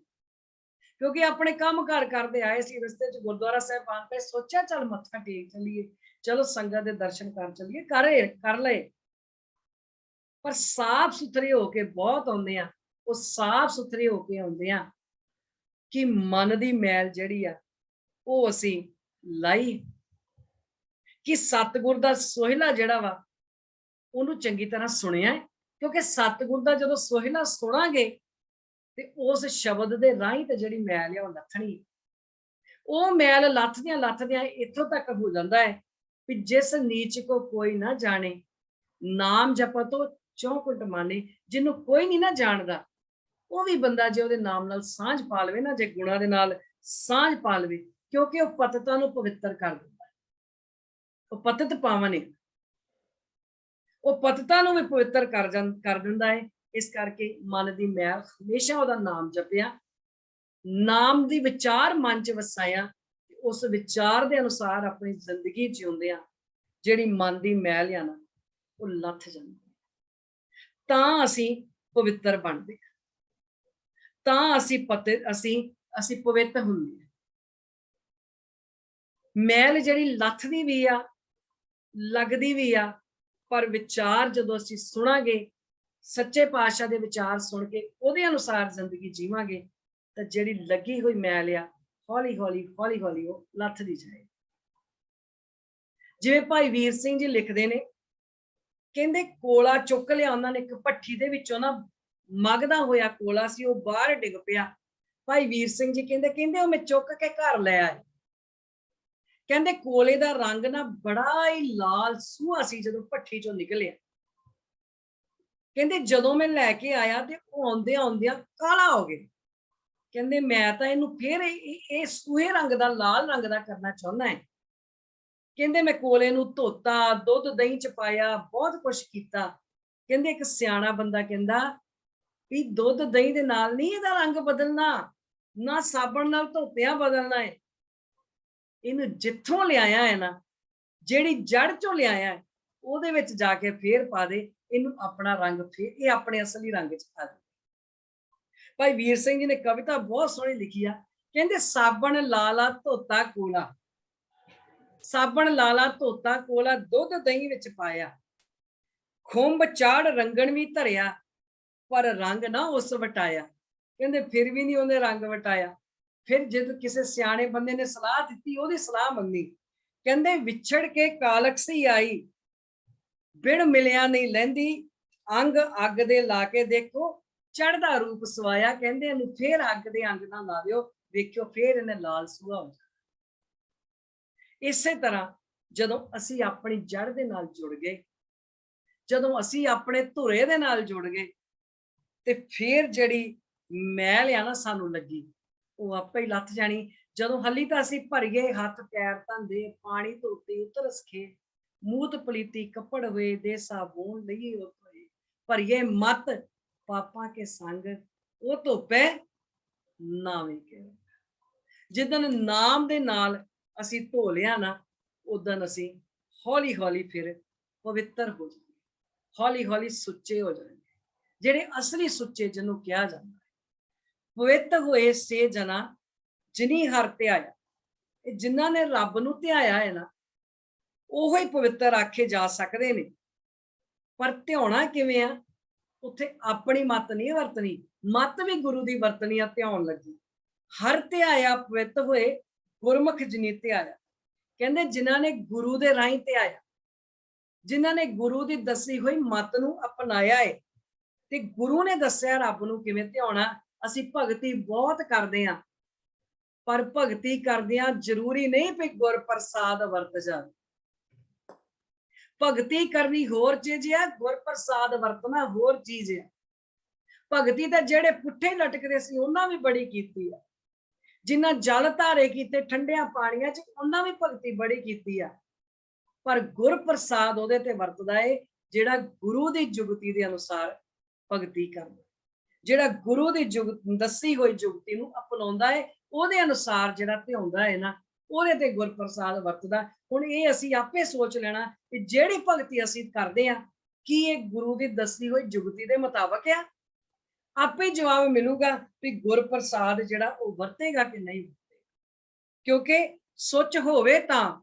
ਕਿਉਂਕਿ ਆਪਣੇ ਕੰਮਕਾਰ ਕਰਦੇ ਆਏ ਸੀ ਰਸਤੇ 'ਚ ਗੁਰਦੁਆਰਾ ਸਾਹਿਬ ਆਣ ਕੇ ਸੋਚਿਆ ਚੱਲ ਮੱਥਾ ਟੇਕ ਚੱਲੀਏ, ਚਲੋ ਸੰਗਤ ਦੇ ਦਰਸ਼ਨ ਕਰ ਚੱਲੀਏ, ਕਰ ਲਏ। ਪਰ ਸਾਫ਼ ਸੁਥਰੇ ਹੋ ਕੇ ਬਹੁਤ ਆਉਂਦੇ ਆ, ਉਹ ਸਾਫ਼ ਸੁਥਰੇ ਹੋ ਕੇ ਆਉਂਦੇ ਆ ਕਿ ਮਨ ਦੀ ਮੈਲ ਜਿਹੜੀ ਆ ਉਹ ਅਸੀਂ ਲਾਈ, ਕਿ ਸਤਿਗੁਰ ਦਾ ਸੋਹਿਲਾ ਜਿਹੜਾ ਵਾ ਉਹਨੂੰ ਚੰਗੀ ਤਰ੍ਹਾਂ ਸੁਣਿਆ, ਕਿਉਂਕਿ ਸਤਿਗੁਰ ਦਾ ਜਦੋਂ ਸੋਹਿਲਾ ਸੁਣਾਂਗੇ ਤੇ ਉਸ ਸ਼ਬਦ ਦੇ ਰਾਹੀਂ ਤੇ ਜਿਹੜੀ ਮੈਲ ਆ ਉਹ ਲੱਥਣੀ। ਉਹ ਮੈਲ ਲੱਥਦਿਆਂ ਇੱਥੋਂ ਤੱਕ ਹੋ ਜਾਂਦਾ ਹੈ ਵੀ ਜਿਸ ਨੀਚ ਕੋ ਕੋਈ ਨਾ ਜਾਣੇ, ਨਾਮ ਜਪਤੋ ਚੌਕੁੰਟ ਮਾਨੇ। ਜਿਹਨੂੰ ਕੋਈ ਨਹੀਂ ਨਾ ਜਾਣਦਾ ਉਹ ਵੀ ਬੰਦਾ ਜੇ ਉਹਦੇ ਨਾਮ ਨਾਲ ਸਾਂਝ ਪਾ ਲਵੇ ਨਾ, ਜੇ ਗੁਣਾਂ ਦੇ ਨਾਲ ਸਾਂਝ ਪਾ ਲਵੇ, ਕਿਉਂਕਿ ਉਹ ਪਤਿਤਾਂ ਨੂੰ ਪਵਿੱਤਰ ਕਰ ਦਿੰਦਾ, ਉਹ ਪਤਿਤ ਪਾਵਨ ਹੈ, ਉਹ ਪਤਿਤਾਂ ਨੂੰ ਵੀ ਪਵਿੱਤਰ ਕਰ ਦਿੰਦਾ ਹੈ। ਇਸ ਕਰਕੇ ਮਨ ਦੀ ਮੈਲ ਹਮੇਸ਼ਾ ਉਹਦਾ ਨਾਮ ਜਪਿਆ, ਨਾਮ ਦੀ ਵਿਚਾਰ ਮਨ 'ਚ ਵਸਾਇਆ, ਉਸ ਵਿਚਾਰ ਦੇ ਅਨੁਸਾਰ ਆਪਣੀ ਜ਼ਿੰਦਗੀ ਜਿਉਂਦੇ ਆ ਜਿਹੜੀ ਮਨ ਦੀ ਮੈਲ ਆ ਨਾ ਉਹ ਲੱਥ ਜਾਂਦੀ, ਤਾਂ ਅਸੀਂ ਪਵਿੱਤਰ ਬਣਦੇ, ਤਾਂ ਅਸੀਂ ਪਵਿੱਤਰ ਹੁੰਦੇ। ਮੈਲ ਜਿਹੜੀ ਲੱਥਦੀ ਵੀ ਆ, ਲੱਗਦੀ ਵੀ ਆ, ਪਰ ਵਿਚਾਰ ਜਦੋਂ ਅਸੀਂ ਸੁਣਾਂਗੇ, ਸੱਚੇ ਪਾਤਸ਼ਾਹ ਦੇ ਵਿਚਾਰ ਸੁਣ ਕੇ ਉਹਦੇ ਅਨੁਸਾਰ ਜ਼ਿੰਦਗੀ ਜੀਵਾਂਗੇ, ਤਾਂ ਜਿਹੜੀ ਲੱਗੀ ਹੋਈ ਮੈਲ ਆ ਹੌਲੀ ਹੌਲੀ ਉਹ ਲੱਥਦੀ ਜਾਏ। ਜਿਵੇਂ ਭਾਈ ਵੀਰ ਸਿੰਘ ਜੀ ਲਿਖਦੇ ਨੇ, ਕਹਿੰਦੇ ਕੋਲਾ ਚੁੱਕ ਲਿਆ ਉਹਨਾਂ ਨੇ, ਇੱਕ ਭੱਠੀ ਦੇ ਵਿੱਚੋਂ ਨਾ ਮਗਦਾ ਹੋਇਆ ਕੋਲਾ ਸੀ, ਉਹ ਬਾਹਰ ਡਿੱਗ ਪਿਆ। ਭਾਈ ਵੀਰ ਸਿੰਘ ਜੀ ਕਹਿੰਦੇ ਉਹ ਮੈਂ ਚੁੱਕ ਕੇ ਘਰ ਲੈ ਆਏ। ਕਹਿੰਦੇ ਕੋਲੇ ਦਾ ਰੰਗ ਨਾ ਬੜਾ ਹੀ ਲਾਲ ਸੂਹਾ ਸੀ ਜਦੋਂ ਭੱਠੀ ਚੋਂ ਨਿਕਲਿਆ। ਕਹਿੰਦੇ ਜਦੋਂ ਮੈਂ ਲੈ ਕੇ ਆਇਆ ਤੇ ਉਹ ਆਉਂਦਿਆਂ ਕਾਲਾ ਹੋ ਗਿਆ। ਕਹਿੰਦੇ ਮੈਂ ਤਾਂ ਇਹਨੂੰ ਫੇਰ ਇਹ ਸੂਹੇ ਰੰਗ ਦਾ, ਲਾਲ ਰੰਗ ਦਾ ਕਰਨਾ ਚਾਹੁੰਦਾ ਹੈ। ਕਹਿੰਦੇ ਮੈਂ ਕੋਲੇ ਨੂੰ ਧੋਤਾ, ਦੁੱਧ ਦਹੀਂ ਚ ਪਾਇਆ, ਬਹੁਤ ਕੁਛ ਕੀਤਾ। ਕਹਿੰਦੇ ਇੱਕ ਸਿਆਣਾ ਬੰਦਾ ਕਹਿੰਦਾ ਵੀ ਦੁੱਧ ਦਹੀਂ ਦੇ ਨਾਲ ਨਹੀਂ ਇਹਦਾ ਰੰਗ ਬਦਲਣਾ, ਨਾ ਸਾਬਣ ਨਾਲ ਧੋਤਿਆਂ ਬਦਲਣਾ ਹੈ। ਇਹਨੂੰ ਜਿੱਥੋਂ ਲਿਆਇਆ ਹੈ ਨਾ, ਜਿਹੜੀ ਜੜ ਚੋਂ ਲਿਆਇਆ ਹੈ, ਉਹਦੇ ਵਿੱਚ ਜਾ ਕੇ ਫੇਰ ਪਾ ਦੇ, ਇਹਨੂੰ ਆਪਣਾ ਰੰਗ ਫੇਰ ਇਹ ਆਪਣੇ ਅਸਲੀ ਰੰਗ ਚ ਪਾ ਦੇ। ਭਾਈ ਵੀਰ ਸਿੰਘ ਜੀ ਨੇ ਕਵਿਤਾ ਬਹੁਤ ਸੋਹਣੀ ਲਿਖੀ ਆ, ਕਹਿੰਦੇ ਸਾਬਣ ਲਾਲਾ ਧੋਤਾ ਕੋਲਾ, ਸਾਬਣ ਲਾਲਾ ਧੋਤਾ ਕੋਲਾ, ਦੁੱਧ ਦਹੀਂ ਵਿੱਚ ਪਾਇਆ, ਖੁੰਬ ਚਾੜ ਰੰਗਣ ਵੀ ਧਰਿਆ, ਪਰ ਰੰਗ ਨਾ ਉਸ ਵਟਾਇਆ। ਕਹਿੰਦੇ ਫਿਰ ਵੀ ਨਹੀਂ ਉਹਨੇ ਰੰਗ ਵਟਾਇਆ। ਫਿਰ ਜਦ ਕਿਸੇ ਸਿਆਣੇ ਬੰਦੇ ਨੇ ਸਲਾਹ ਦਿੱਤੀ, ਉਹਦੀ ਸਲਾਹ ਮੰਨੀ। ਕਹਿੰਦੇ ਵਿਛੜ ਕੇ ਕਾਲਕਸੀ ਆਈ, ਬਿਨ ਮਿਲਿਆ ਨਹੀਂ ਲਹਿੰਦੀ, ਅੰਗ ਅੱਗ ਦੇ ਲਾ ਕੇ ਦੇਖੋ ਚੜਦਾ ਰੂਪ ਸਵਾਇਆ। ਕਹਿੰਦੇ ਇਹਨੂੰ ਫੇਰ ਅੱਗ ਦੇ ਅੰਗ ਨਾਲ ਲਾ ਦਿਓ, ਵੇਖਿਓ ਫੇਰ ਇਹਨੇ ਲਾਲ ਸੂਹਾ ਹੋ ਜਾਣਾ। ਇਸੇ ਤਰ੍ਹਾਂ ਜਦੋਂ ਅਸੀਂ ਆਪਣੀ ਜੜ ਦੇ ਨਾਲ ਜੁੜ ਗਏ, ਜਦੋਂ ਅਸੀਂ ਆਪਣੇ ਧੁਰੇ ਦੇ ਨਾਲ ਜੁੜ ਗਏ, ਤੇ ਫੇਰ ਜਿਹੜੀ ਮੈਲ ਆ ਨਾ ਸਾਨੂੰ ਲੱਗੀ, ਉਹ ਆਪੇ ਹੀ ਲੱਥ ਜਾਣੀ। ਜਦੋਂ ਹਲੀ ਤਾਂ ਅਸੀਂ ਭਰੀਏ ਹੱਥ ਪੈਰ ਧੰਦੇ, ਪਾਣੀ ਧੋਤੀ ਉਤਰਸ ਖੇ, ਮੂਤ ਪਲੀਤੀ ਕੱਪੜ ਹੋਏ, ਦੇ ਸਾਬੂਨ ਲਈਏ ਉਤਰੇ, ਭਰੀਏ ਮਤ ਪਾਪਾਂ ਕੇ ਸੰਗ, ਉਹ ਧੋਪੇ ਨਾਵੇਂ ਕੇ। ਜਿੱਦਣ ਨਾਮ ਦੇ ਨਾਲ ਅਸੀਂ ਧੋ ਲਿਆ ਨਾ, ਉਦਣ ਅਸੀਂ ਹੌਲੀ ਹੌਲੀ ਫਿਰ ਪਵਿੱਤਰ ਹੋ ਜਾਵਾਂਗੇ, ਹੌਲੀ ਹੌਲੀ ਸੁੱਚੇ ਹੋ ਜਾਣਗੇ, ਜਿਹੜੇ ਅਸਲੀ ਸੁੱਚੇ ਜਿਹਨੂੰ ਕਿਹਾ ਜਾਂਦਾ ਹੈ। ਪਵਿੱਤ ਹੋਏ ਸੇ ਜਨਾ ਜਿਨੀ ਹਰ ਧਿਆਇਆ। ਇਹ ਜਿਨ੍ਹਾਂ ਨੇ ਰੱਬ ਨੂੰ ਧਿਆਇਆ ਹੈ ਨਾ, ਉਹੋ ਹੀ ਪਵਿੱਤਰ ਆਖੇ ਜਾ ਸਕਦੇ ਨੇ। ਪਰ ਧਿਆਉਣਾ ਕਿਵੇਂ ਆ? ਉੱਥੇ ਆਪਣੀ ਮੱਤ ਨਹੀਂ ਵਰਤਣੀ, ਮੱਤ ਵੀ ਗੁਰੂ ਦੀ ਵਰਤਣੀ ਆ ਧਿਆਉਣ ਲੱਗੀ। ਹਰ ਧਿਆਇਆ ਪਵਿੱਤ ਹੋਏ, ਗੁਰਮੁਖ ਜਿਨੀ ਧਿਆਇਆ। ਕਹਿੰਦੇ ਜਿਨ੍ਹਾਂ ਨੇ ਗੁਰੂ ਦੇ ਰਾਹੀਂ ਧਿਆਇਆ, ਜਿਨ੍ਹਾਂ ਨੇ ਗੁਰੂ ਦੀ ਦੱਸੀ ਹੋਈ ਮੱਤ ਨੂੰ ਅਪਣਾਇਆ ਹੈ ਤੇ ਗੁਰੂ ਨੇ ਦੱਸਿਆ ਰੱਬ ਨੂੰ ਕਿਵੇਂ ਧਿਆਉਣਾ। ਅਸੀਂ ਭਗਤੀ ਬਹੁਤ ਕਰਦੇ ਹਾਂ, ਪਰ ਭਗਤੀ ਕਰਦਿਆਂ ਜ਼ਰੂਰੀ ਨਹੀਂ ਵੀ ਗੁਰ ਪ੍ਰਸਾਦ ਵਰਤ ਜਾਵੇ। ਭਗਤੀ ਕਰਨੀ ਹੋਰ ਚੀਜ਼ ਹੈ, ਗੁਰ ਪ੍ਰਸਾਦ ਵਰਤਣਾ ਹੋਰ ਚੀਜ਼ ਹੈ। ਭਗਤੀ ਤਾਂ ਜਿਹੜੇ ਪੁੱਠੇ ਲਟਕਦੇ ਸੀ ਉਹਨਾਂ ਵੀ ਬੜੀ ਕੀਤੀ ਆ, ਜਿਨ੍ਹਾਂ ਜਲ ਧਾਰੇ ਕੀਤੇ ਠੰਡਿਆਂ ਪਾਣੀਆਂ 'ਚ ਉਹਨਾਂ ਵੀ ਭਗਤੀ ਬੜੀ ਕੀਤੀ ਆ। ਪਰ ਗੁਰ ਪ੍ਰਸਾਦ ਉਹਦੇ ਤੇ ਵਰਤਦਾ ਏ ਜਿਹੜਾ ਗੁਰੂ ਦੀ ਜੁਗਤੀ ਦੇ ਅਨੁਸਾਰ ਭਗਤੀ ਕਰਦਾ, ਜਿਹੜਾ ਗੁਰੂ ਦੀ ਦੱਸੀ ਹੋਈ ਜੁਗਤੀ ਨੂੰ ਅਪਣਾਉਂਦਾ ਹੈ, ਉਹਦੇ ਅਨੁਸਾਰ ਜਿਹੜਾ ਧਿਆਉਂਦਾ ਹੈ ਨਾ, ਉਹਦੇ ਤੇ ਗੁਰ ਪ੍ਰਸਾਦ ਵਰਤਦਾ। ਹੁਣ ਇਹ ਅਸੀਂ ਆਪੇ ਸੋਚ ਲੈਣਾ ਕਿ ਜਿਹੜੀ ਭਗਤੀ ਅਸੀਂ ਕਰਦੇ ਆ ਕੀ ਇਹ ਗੁਰੂ ਦੀ ਦੱਸੀ ਹੋਈ ਜੁਗਤੀ ਦੇ ਮੁਤਾਬਕ ਆ। ਆਪੇ ਜਵਾਬ ਮਿਲੂਗਾ ਵੀ ਗੁਰ ਪ੍ਰਸਾਦ ਜਿਹੜਾ ਉਹ ਵਰਤੇਗਾ ਕਿ ਨਹੀਂ ਵਰਤੇਗਾ। ਕਿਉਂਕਿ ਸੁੱਚ ਹੋਵੇ ਤਾਂ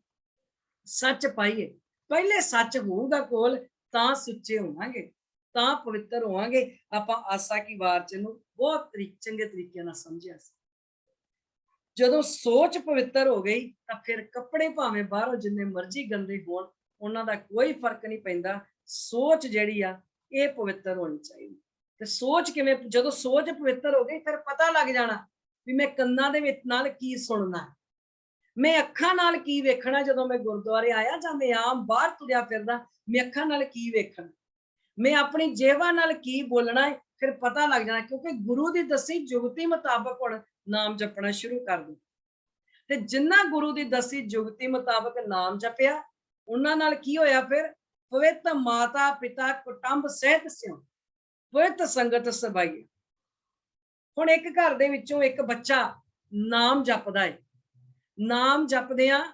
ਸੱਚ ਪਾਈਏ, ਪਹਿਲੇ ਸੱਚ ਹੋਊਗਾ ਕੋਲ ਤਾਂ ਸੁੱਚੇ ਹੋਵਾਂਗੇ, ਤਾਂ ਪਵਿੱਤਰ ਹੋਵਾਂਗੇ। ਆਪਾਂ ਆਸਾ ਕੀ ਵਾਰ ਚ ਨੂੰ ਬਹੁਤ ਚੰਗੇ ਤਰੀਕੇ ਨਾਲ ਸਮਝਿਆ ਸੀ। ਜਦੋਂ ਸੋਚ ਪਵਿੱਤਰ ਹੋ ਗਈ ਤਾਂ ਫਿਰ ਕੱਪੜੇ ਭਾਵੇਂ ਬਾਹਰੋਂ ਜਿੰਨੇ ਮਰਜ਼ੀ ਗੰਦੇ ਹੋਣ ਉਹਨਾਂ ਦਾ ਕੋਈ ਫਰਕ ਨਹੀਂ ਪੈਂਦਾ। ਸੋਚ ਜਿਹੜੀ ਆ ਇਹ ਪਵਿੱਤਰ ਹੋਣੀ ਚਾਹੀਦੀ। ਤੇ ਸੋਚ ਕਿਵੇਂ, ਜਦੋਂ ਸੋਚ ਪਵਿੱਤਰ ਹੋ ਗਈ ਫਿਰ ਪਤਾ ਲੱਗ ਜਾਣਾ ਵੀ ਮੈਂ ਕੰਨਾਂ ਦੇ ਵਿੱਚ ਨਾਲ ਕੀ ਸੁਣਨਾ, ਮੈਂ ਅੱਖਾਂ ਨਾਲ ਕੀ ਵੇਖਣਾ। ਜਦੋਂ ਮੈਂ ਗੁਰਦੁਆਰੇ ਆਇਆ ਜਾਂ ਮੈਂ ਆਮ ਬਾਹਰ ਤੁਰਿਆ ਫਿਰਦਾ, ਮੈਂ ਅੱਖਾਂ ਨਾਲ ਕੀ ਵੇਖਣਾ, ਮੈਂ ਆਪਣੀ ਜੇਵਾ ਨਾਲ ਕੀ ਬੋਲਣਾ ਹੈ, ਫਿਰ ਪਤਾ ਲੱਗ ਜਾਣਾ। ਕਿਉਂਕਿ ਗੁਰੂ ਦੀ ਦੱਸੀ ਜੁਗਤੀ ਮੁਤਾਬਕ ਹੁਣ ਨਾਮ ਜਪਣਾ ਸ਼ੁਰੂ ਕਰ ਦਿਓ। ਤੇ ਜਿੰਨਾ ਗੁਰੂ ਦੀ ਦੱਸੀ ਜੁਗਤੀ ਮੁਤਾਬਕ ਨਾਮ ਜਪਿਆ ਉਹਨਾਂ ਨਾਲ ਕੀ ਹੋਇਆ, ਫਿਰ ਪਵਿੱਤ ਮਾਤਾ ਪਿਤਾ ਕੁਟੰਬ ਸਹਿਤ ਸਿਉ ਪਵਿੱਤ ਸੰਗਤ ਸਭਾਈ। ਹੁਣ ਇੱਕ ਘਰ ਦੇ ਵਿੱਚੋਂ ਇੱਕ ਬੱਚਾ ਨਾਮ ਜਪਦਾ ਹੈ, ਨਾਮ ਜਪਦਿਆਂ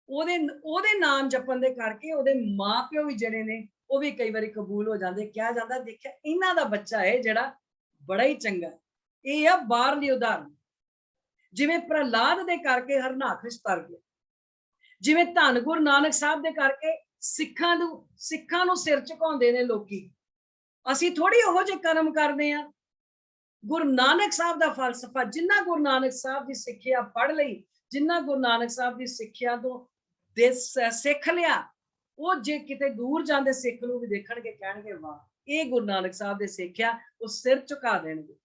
ਉਹਦੇ ਨਾਮ ਜਪਣ ਦੇ ਕਰਕੇ ਉਹਦੇ ਮਾਂ ਪਿਓ ਵੀ ਜਿਹੜੇ ਨੇ ਉਹ ਵੀ ਕਈ ਵਾਰੀ ਕਬੂਲ ਹੋ ਜਾਂਦੇ। ਕਿਹਾ ਜਾਂਦਾ ਦੇਖਿਆ ਇਹਨਾਂ ਦਾ ਬੱਚਾ ਹੈ ਜਿਹੜਾ ਬੜਾ ਹੀ ਚੰਗਾ। ਇਹ ਆ ਬਾਹਰਲੀ ਉਦਾਹਰਨ। ਜਿਵੇਂ ਪ੍ਰਹਲਾਦ ਦੇ ਕਰਕੇ ਹਰਨਾਕਸ਼ ਤਰ ਗਿਆ, ਜਿਵੇਂ ਧੰਨ ਗੁਰੂ ਨਾਨਕ ਸਾਹਿਬ ਦੇ ਕਰਕੇ ਸਿੱਖਾਂ ਨੂੰ ਸਿਰ ਝੁਕਾਉਂਦੇ ਨੇ ਲੋਕੀ। ਅਸੀਂ ਥੋੜੀ ਉਹੋ ਜਿਹੇ ਕਰਮ ਕਰਦੇ ਆ। ਗੁਰੂ ਨਾਨਕ ਸਾਹਿਬ ਦਾ ਫਲਸਫਾ, ਜਿੰਨਾ ਗੁਰੂ ਨਾਨਕ ਸਾਹਿਬ ਦੀ ਸਿੱਖਿਆ ਪੜ੍ਹ ਲਈ, ਜਿੰਨਾ ਗੁਰੂ ਨਾਨਕ ਸਾਹਿਬ ਦੀ ਸਿੱਖਿਆ ਤੋਂ ਸਿੱਖ ਲਿਆ, ਉਹ ਜੇ ਕਿਤੇ ਦੂਰ ਜਾਂਦੇ ਸਿੱਖ ਨੂੰ ਵੀ ਦੇਖਣਗੇ ਕਹਿਣਗੇ ਵਾਹ ਇਹ ਗੁਰੂ ਨਾਨਕ ਸਾਹਿਬ ਦੇ ਸਿੱਖਿਆ, ਉਹ ਸਿਰ ਝੁਕਾ ਦੇਣਗੇ।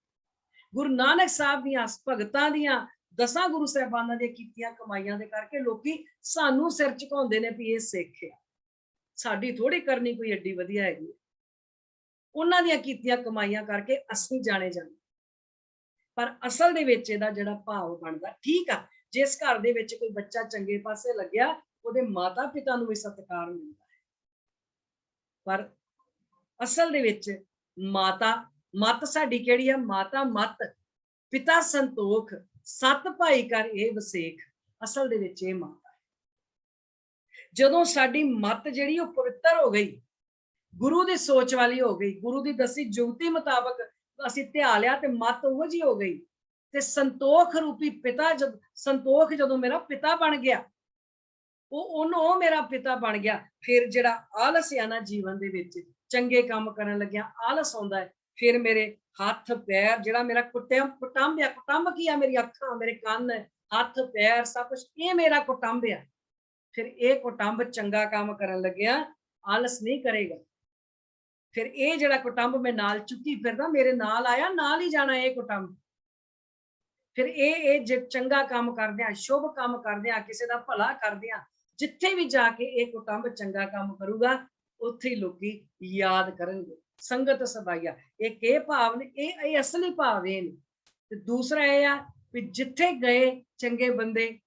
ਗੁਰੂ ਨਾਨਕ ਸਾਹਿਬ ਦੀਆਂ ਭਗਤਾਂ ਦੀਆਂ 10 ਗੁਰੂ ਸਾਹਿਬਾਨਾਂ ਦੀਆਂ ਕੀਤੀਆਂ ਕਮਾਈਆਂ ਦੇ ਕਰਕੇ ਲੋਕੀ ਸਾਨੂੰ ਸਿਰ ਝੁਕਾਉਂਦੇ ਨੇ ਵੀ ਇਹ ਸਿੱਖ ਆ। ਸਾਡੀ ਥੋੜੀ ਕਰਨੀ ਕੋਈ ਏਡੀ ਵਧੀਆ ਹੈਗੀ, ਉਹਨਾਂ ਦੀਆਂ ਕੀਤੀਆਂ ਕਮਾਈਆਂ ਕਰਕੇ ਅਸੀਂ ਜਾਣੇ ਜਾਂਦੇ। ਪਰ ਅਸਲ ਦੇ ਵਿੱਚ ਇਹਦਾ ਜਿਹੜਾ ਭਾਵ ਬਣਦਾ, ਠੀਕ ਆ ਜਿਸ ਘਰ ਦੇ ਵਿੱਚ ਕੋਈ ਬੱਚਾ ਚੰਗੇ ਪਾਸੇ ਲੱਗਿਆ ਉਹਦੇ ਮਾਤਾ ਪਿਤਾ ਨੂੰ ਵੀ ਸਤਿਕਾਰ ਮਿਲਦਾ ਹੈ। ਪਰ ਅਸਲ ਦੇ ਵਿੱਚ ਮੱਤ ਸਾਡੀ ਕਿਹੜੀ ਆ? ਮਾਤਾ ਮੱਤ, ਪਿਤਾ ਸੰਤੋਖ, 7 ਭਾਈ ਕਰ ਇਹ ਵਸੇਖ। ਅਸਲ ਦੇ ਵਿੱਚ ਇਹ ਮਾਤਾ ਹੈ। ਜਦੋਂ ਸਾਡੀ ਮੱਤ ਜਿਹੜੀ ਉਹ ਪਵਿੱਤਰ ਹੋ ਗਈ, ਗੁਰੂ ਦੀ ਸੋਚ ਵਾਲੀ ਹੋ ਗਈ, ਗੁਰੂ ਦੀ ਦੱਸੀ ਜੁਗਤੀ ਮੁਤਾਬਕ ਅਸੀਂ ਧਿਆ ਲਿਆ ਤੇ ਮੱਤ ਉਹ ਜਿਹੀ ਹੋ ਗਈ, ਤੇ ਸੰਤੋਖ ਰੂਪੀ ਪਿਤਾ ਸੰਤੋਖ ਜਦੋਂ ਮੇਰਾ ਪਿਤਾ ਬਣ ਗਿਆ, ਉਹ ਮੇਰਾ ਪਿਤਾ ਬਣ ਗਿਆ। ਫਿਰ ਜਿਹੜਾ ਆਲਸ ਆ ਨਾ ਜੀਵਨ ਦੇ ਵਿੱਚ, ਚੰਗੇ ਕੰਮ ਕਰਨ ਲੱਗਿਆ ਆਲਸ ਆਉਂਦਾ ਹੈ। ਫਿਰ ਮੇਰੇ ਹੱਥ ਪੈਰ, ਜਿਹੜਾ ਮੇਰਾ ਕੁਟੰਬ ਆ, ਕੁਟੰਬ ਕੀ ਆ? ਮੇਰੀ ਅੱਖਾਂ, ਮੇਰੇ ਕੰਨ, ਹੱਥ ਪੈਰ, ਸਭ ਕੁਛ ਇਹ ਮੇਰਾ ਕੁਟੰਬ ਆ। ਫਿਰ ਇਹ ਕੁਟੰਬ ਚੰਗਾ ਕੰਮ ਕਰਨ ਲੱਗਿਆ ਆਲਸ ਨਹੀਂ ਕਰੇਗਾ। ਫਿਰ ਇਹ ਜਿਹੜਾ ਕੁਟੰਬ ਮੈਂ ਨਾਲ ਚੁੱਕੀ ਫਿਰਦਾ, ਮੇਰੇ ਨਾਲ ਆਇਆ, ਨਾਲ ਹੀ ਜਾਣਾ ਇਹ ਕੁਟੰਬ। ਫਿਰ ਇਹ ਜੇ ਚੰਗਾ ਕੰਮ ਕਰਦੇ ਆ, ਸ਼ੁਭ ਕੰਮ ਕਰਦੇ ਆ, ਕਿਸੇ ਦਾ ਭਲਾ ਕਰਦੇ ਆ, ਜਿੱਥੇ ਵੀ ਜਾ ਕੇ ਇਹ ਕੁਟੰਬ ਚੰਗਾ ਕੰਮ ਕਰੂਗਾ ਉੱਥੇ ਹੀ ਲੋਕੀ ਯਾਦ ਕਰਨਗੇ। ਸੰਗਤ ਸਭਾਈਆ, ਇੱਕ ਇਹ ਭਾਵ ਨੇ, ਇਹ ਅਸਲੀ ਭਾਵ ਇਹ ਨੇ। ਤੇ ਦੂਸਰਾ ਇਹ ਆ ਵੀ ਜਿੱਥੇ ਗਏ ਚੰਗੇ ਬੰਦੇ,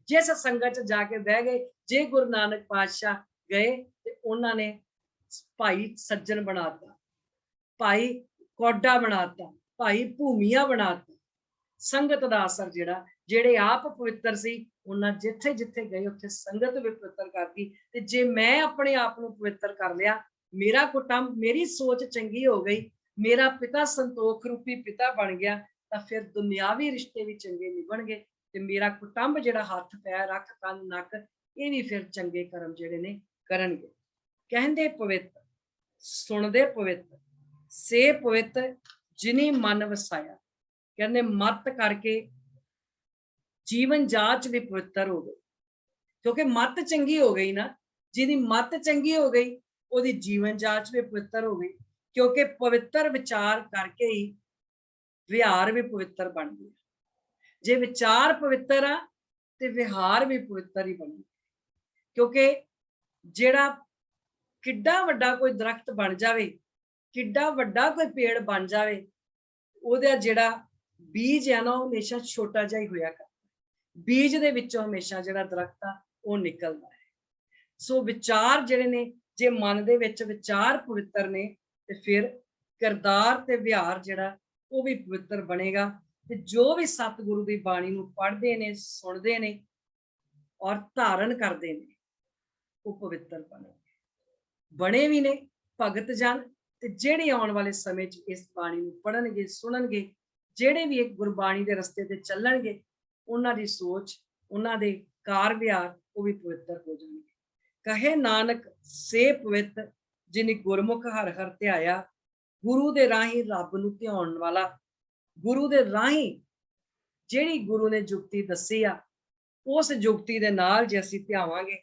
ਜਿਸ ਸੰਗਤ ਚ ਜਾ ਕੇ ਬਹਿ ਗਏ, ਜੇ ਗੁਰੂ ਨਾਨਕ ਪਾਤਸ਼ਾਹ ਗਏ ਤੇ ਉਹਨਾਂ ਨੇ ਭਾਈ ਸੱਜਣ ਬਣਾਤਾ, ਭਾਈ ਕੋਡਾ ਬਣਾਤਾ, ਭਾਈ ਭੂਮੀਆ ਬਣਾਤਾ। ਸੰਗਤ ਦਾ ਅਸਰ ਜਿਹੜੇ ਆਪ ਪਵਿੱਤਰ ਸੀ, ਉਹਨਾਂ ਜਿੱਥੇ ਜਿੱਥੇ ਗਏ ਉੱਥੇ ਸੰਗਤ ਵੀ ਪਵਿੱਤਰ ਕਰਦੀ। ਤੇ ਜੇ ਮੈਂ ਆਪਣੇ ਆਪ ਨੂੰ ਪਵਿੱਤਰ ਕਰ ਲਿਆ, ਮੇਰਾ ਕੁਟੰਬ, ਮੇਰੀ ਸੋਚ ਚੰਗੀ ਹੋ ਗਈ, ਮੇਰਾ ਪਿਤਾ ਸੰਤੋਖ ਰੂਪੀ ਪਿਤਾ ਬਣ ਗਿਆ, ਤਾਂ ਫਿਰ ਦੁਨਿਆਵੀ ਰਿਸ਼ਤੇ ਵੀ ਚੰਗੇ ਨਿਭਣਗੇ। ਤੇ ਮੇਰਾ ਕੁਟੰਬ ਜਿਹੜਾ ਹੱਥ ਪੈਰ ਅੱਖ ਕੰਨ ਨੱਕ, ਇਹ ਵੀ ਫਿਰ ਚੰਗੇ ਕਰਮ ਜਿਹੜੇ ਨੇ ਕਰਨਗੇ। ਕਹਿੰਦੇ ਪਵਿੱਤ, ਸੁਣਦੇ ਪਵਿੱਤ, ਸੇ ਪਵਿੱਤ ਜਿਨੀ ਮਨ ਵਸਾਇਆ। ਕਹਿੰਦੇ ਮੱਤ ਕਰਕੇ ਜੀਵਨ ਜਾਚ ਵੀ ਪਵਿੱਤਰ ਹੋ ਗਈ, ਕਿਉਂਕਿ ਮੱਤ ਚੰਗੀ ਹੋ ਗਈ ਨਾ, ਜਿਹਦੀ ਮੱਤ ਚੰਗੀ ਹੋ ਗਈ ਉਹਦੀ ਜੀਵਨ ਜਾਂਚ ਵੀ ਪਵਿੱਤਰ ਹੋ ਗਈ, ਕਿਉਂਕਿ ਪਵਿੱਤਰ ਵਿਚਾਰ ਕਰਕੇ ਹੀ ਵਿਹਾਰ ਵੀ ਪਵਿੱਤਰ ਬਣ ਗਿਆ। ਜੇ ਵਿਚਾਰ ਪਵਿੱਤਰ ਆ ਤੇ ਵਿਹਾਰ ਵੀ ਪਵਿੱਤਰ ਹੀ ਬਣੂ, ਕਿਉਂਕਿ ਜਿਹੜਾ ਕਿੱਡਾ ਵੱਡਾ ਕੋਈ ਦਰਖਤ ਬਣ ਜਾਵੇ, ਕਿੱਡਾ ਵੱਡਾ ਕੋਈ ਪੇੜ ਬਣ ਜਾਵੇ, ਉਹਦਾ ਜਿਹੜਾ ਬੀਜ ਹੈ ਨਾ ਉਹ ਹਮੇਸ਼ਾ ਛੋਟਾ ਜਿਹਾ ਹੀ ਹੋਇਆ ਕਰਦਾ। ਬੀਜ ਦੇ ਵਿੱਚੋਂ ਹਮੇਸ਼ਾ ਜਿਹੜਾ ਦਰਖਤ ਆ ਉਹ ਨਿਕਲਦਾ ਹੈ। ਸੋ ਵਿਚਾਰ ਜਿਹੜੇ ਨੇ, ਜੇ ਮਨ ਦੇ ਵਿੱਚ ਵਿਚਾਰ ਪਵਿੱਤਰ ਨੇ ਤੇ ਫਿਰ ਕਿਰਦਾਰ ਤੇ ਵਿਹਾਰ ਜਿਹੜਾ ਉਹ ਵੀ ਪਵਿੱਤਰ ਬਣੇਗਾ। ਤੇ ਜੋ ਵੀ ਸਤਿਗੁਰੂ ਦੀ ਬਾਣੀ ਨੂੰ ਪੜ੍ਹਦੇ ਨੇ, ਸੁਣਦੇ ਨੇ ਔਰ ਧਾਰਨ ਕਰਦੇ ਨੇ, ਉਹ ਪਵਿੱਤਰ ਬਣੇ ਵੀ ਨੇ ਭਗਤ ਜਨ। ਤੇ ਜਿਹੜੇ ਆਉਣ ਵਾਲੇ ਸਮੇਂ 'ਚ ਇਸ ਬਾਣੀ ਨੂੰ ਪੜ੍ਹਨਗੇ, ਸੁਣਨਗੇ, ਜਿਹੜੇ ਵੀ ਇੱਕ ਗੁਰਬਾਣੀ ਦੇ ਰਸਤੇ ਤੇ ਚੱਲਣਗੇ, ਉਹਨਾਂ ਦੀ ਸੋਚ, ਉਹਨਾਂ ਦੇ ਕਾਰ ਵਿਹਾਰ ਉਹ ਵੀ ਪਵਿੱਤਰ ਹੋ ਜਾਣਗੇ। ਕਹੇ ਨਾਨਕ ਸੇ ਪਵਿੱਤ ਜਿਨੀ ਗੁਰਮੁਖ ਹਰ ਹਰ ਧਿਆਇਆ। ਗੁਰੂ ਦੇ ਰਾਹੀਂ ਰੱਬ ਨੂੰ ਧਿਆਉਣ ਵਾਲਾ, ਗੁਰੂ ਦੇ ਰਾਹੀਂ ਜਿਹੜੀ ਗੁਰੂ ਨੇ ਜੁਗਤੀ ਦੱਸੀ ਆ, ਉਸ ਜੁਗਤੀ ਦੇ ਨਾਲ ਜੇ ਅਸੀਂ ਧਿਆਵਾਂਗੇ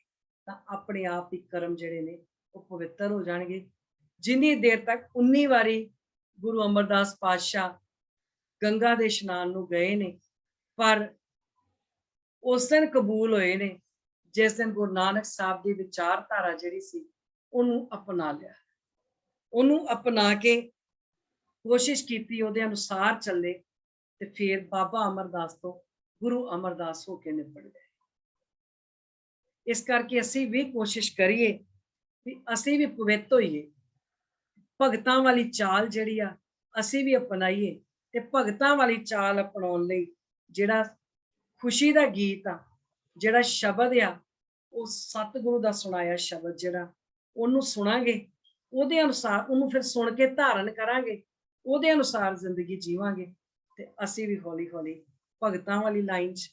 ਤਾਂ ਆਪਣੇ ਆਪ ਹੀ ਕਰਮ ਜਿਹੜੇ ਨੇ ਉਹ ਪਵਿੱਤਰ ਹੋ ਜਾਣਗੇ। ਜਿੰਨੀ ਦੇਰ ਤੱਕ 19 ਵਾਰੀ ਗੁਰੂ ਅਮਰਦਾਸ ਪਾਤਸ਼ਾਹ ਗੰਗਾ ਦੇ ਇਸ਼ਨਾਨ ਨੂੰ ਗਏ ਨੇ, ਪਰ ਉਸ ਦਿਨ ਕਬੂਲ ਹੋਏ ਨੇ ਜਿਸ ਦਿਨ ਗੁਰੂ ਨਾਨਕ ਸਾਹਿਬ ਦੀ ਵਿਚਾਰਧਾਰਾ ਜਿਹੜੀ ਸੀ ਉਹਨੂੰ ਅਪਣਾ ਲਿਆ, ਉਹਨੂੰ ਅਪਣਾ ਕੇ ਕੋਸ਼ਿਸ਼ ਕੀਤੀ ਉਹਦੇ ਅਨੁਸਾਰ ਚੱਲੇ, ਤੇ ਫਿਰ ਬਾਬਾ ਅਮਰਦਾਸ ਤੋਂ ਗੁਰੂ ਅਮਰਦਾਸ ਹੋ ਕੇ ਨਿਬੜ ਗਏ। ਇਸ ਕਰਕੇ ਅਸੀਂ ਵੀ ਕੋਸ਼ਿਸ਼ ਕਰੀਏ ਵੀ ਅਸੀਂ ਵੀ ਪਵਿੱਤ ਹੋਈਏ, ਭਗਤਾਂ ਵਾਲੀ ਚਾਲ ਜਿਹੜੀ ਆ ਅਸੀਂ ਵੀ ਅਪਣਾਈਏ। ਤੇ ਭਗਤਾਂ ਵਾਲੀ ਚਾਲ ਅਪਣਾਉਣ ਲਈ ਜਿਹੜਾ ਖੁਸ਼ੀ ਦਾ ਗੀਤ ਆ, ਜਿਹੜਾ ਸ਼ਬਦ ਆ, ਉਹ ਸਤਿਗੁਰੂ ਦਾ ਸੁਣਾਇਆ ਸ਼ਬਦ ਜਿਹੜਾ, ਉਹਨੂੰ ਸੁਣਾਂਗੇ, ਉਹਦੇ ਅਨੁਸਾਰ ਉਹਨੂੰ ਫਿਰ ਸੁਣ ਕੇ ਧਾਰਨ ਕਰਾਂਗੇ, ਉਹਦੇ ਅਨੁਸਾਰ ਜ਼ਿੰਦਗੀ ਜੀਵਾਂਗੇ, ਤੇ ਅਸੀਂ ਵੀ ਹੌਲੀ ਹੌਲੀ ਭਗਤਾਂ ਵਾਲੀ ਲਾਈਨ 'ਚ,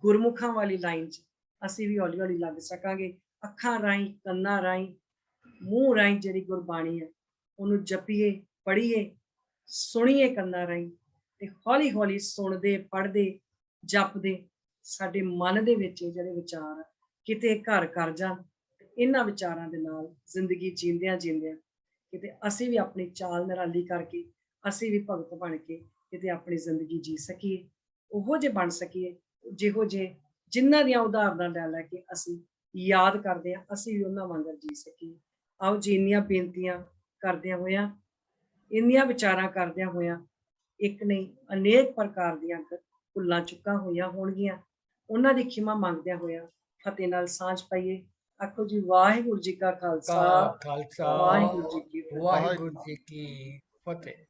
ਗੁਰਮੁਖਾਂ ਵਾਲੀ ਲਾਈਨ 'ਚ ਅਸੀਂ ਵੀ ਹੌਲੀ ਹੌਲੀ ਲੱਗ ਸਕਾਂਗੇ। ਅੱਖਾਂ ਰਾਹੀਂ, ਕੰਨਾਂ ਰਾਹੀਂ, ਮੂੰਹ ਰਾਹੀਂ ਜਿਹੜੀ ਗੁਰਬਾਣੀ ਹੈ ਉਹਨੂੰ ਜਪੀਏ, ਪੜ੍ਹੀਏ, ਸੁਣੀਏ ਕੰਨਾਂ ਰਾਹੀਂ, ਤੇ ਹੌਲੀ ਹੌਲੀ ਸੁਣਦੇ, ਪੜ੍ਹਦੇ, ਜਪਦੇ ਸਾਡੇ ਮਨ ਦੇ ਵਿੱਚ ਜਿਹੜੇ ਵਿਚਾਰ ਕਿਤੇ ਘਰ ਕਰ ਜਾਣ। ਇਹਨਾਂ ਵਿਚਾਰਾਂ ਦੇ ਨਾਲ ਜ਼ਿੰਦਗੀ ਜੀਂਦਿਆਂ ਜੀਂਦਿਆਂ ਕਿਤੇ ਅਸੀਂ ਵੀ ਆਪਣੀ ਚਾਲ ਨਿਰਾਲੀ ਕਰਕੇ ਅਸੀਂ ਵੀ ਭਗਤ ਬਣ ਕੇ ਕਿਤੇ ਆਪਣੀ ਜ਼ਿੰਦਗੀ ਜੀ ਸਕੀਏ, ਉਹੋ ਜਿਹੇ ਬਣ ਸਕੀਏ ਜਿਹੋ ਜਿਹੇ ਜਿਨ੍ਹਾਂ ਦੀਆਂ ਉਦਾਹਰਨਾਂ ਲੈ ਲੈ ਕੇ ਅਸੀਂ ਯਾਦ ਕਰਦੇ ਹਾਂ, ਅਸੀਂ ਵੀ ਉਹਨਾਂ ਵਾਂਗਰ ਜੀ ਸਕੀਏ। ਆਓ ਜੀ, ਇੰਨੀਆਂ ਬੇਨਤੀਆਂ ਕਰਦਿਆਂ ਹੋਇਆਂ, ਇੰਨੀਆਂ ਵਿਚਾਰਾਂ ਕਰਦਿਆਂ ਹੋਇਆਂ, ਇੱਕ ਨਹੀਂ ਅਨੇਕ ਪ੍ਰਕਾਰ ਦੀਆਂ ਭੁੱਲਾਂ ਚੁੱਕਾਂ ਹੋਈਆਂ ਹੋਣਗੀਆਂ, ਉਹਨਾਂ ਦੀ ਖਿਮਾ ਮੰਗਦਿਆਂ ਹੋਇਆਂ ਫਤਿਹ ਨਾਲ ਸਾਂਝ ਪਾਈਏ। ਆਖੋ ਜੀ, ਵਾਹਿਗੁਰੂ ਜੀ ਕਾ ਖਾਲਸਾ, ਵਾਹਿਗੁਰੂ ਜੀ ਕੀ ਫਤਿਹ। ਵਾਹਿਗੁਰੂ ਜੀ ਕੀ ਫਤਿਹ।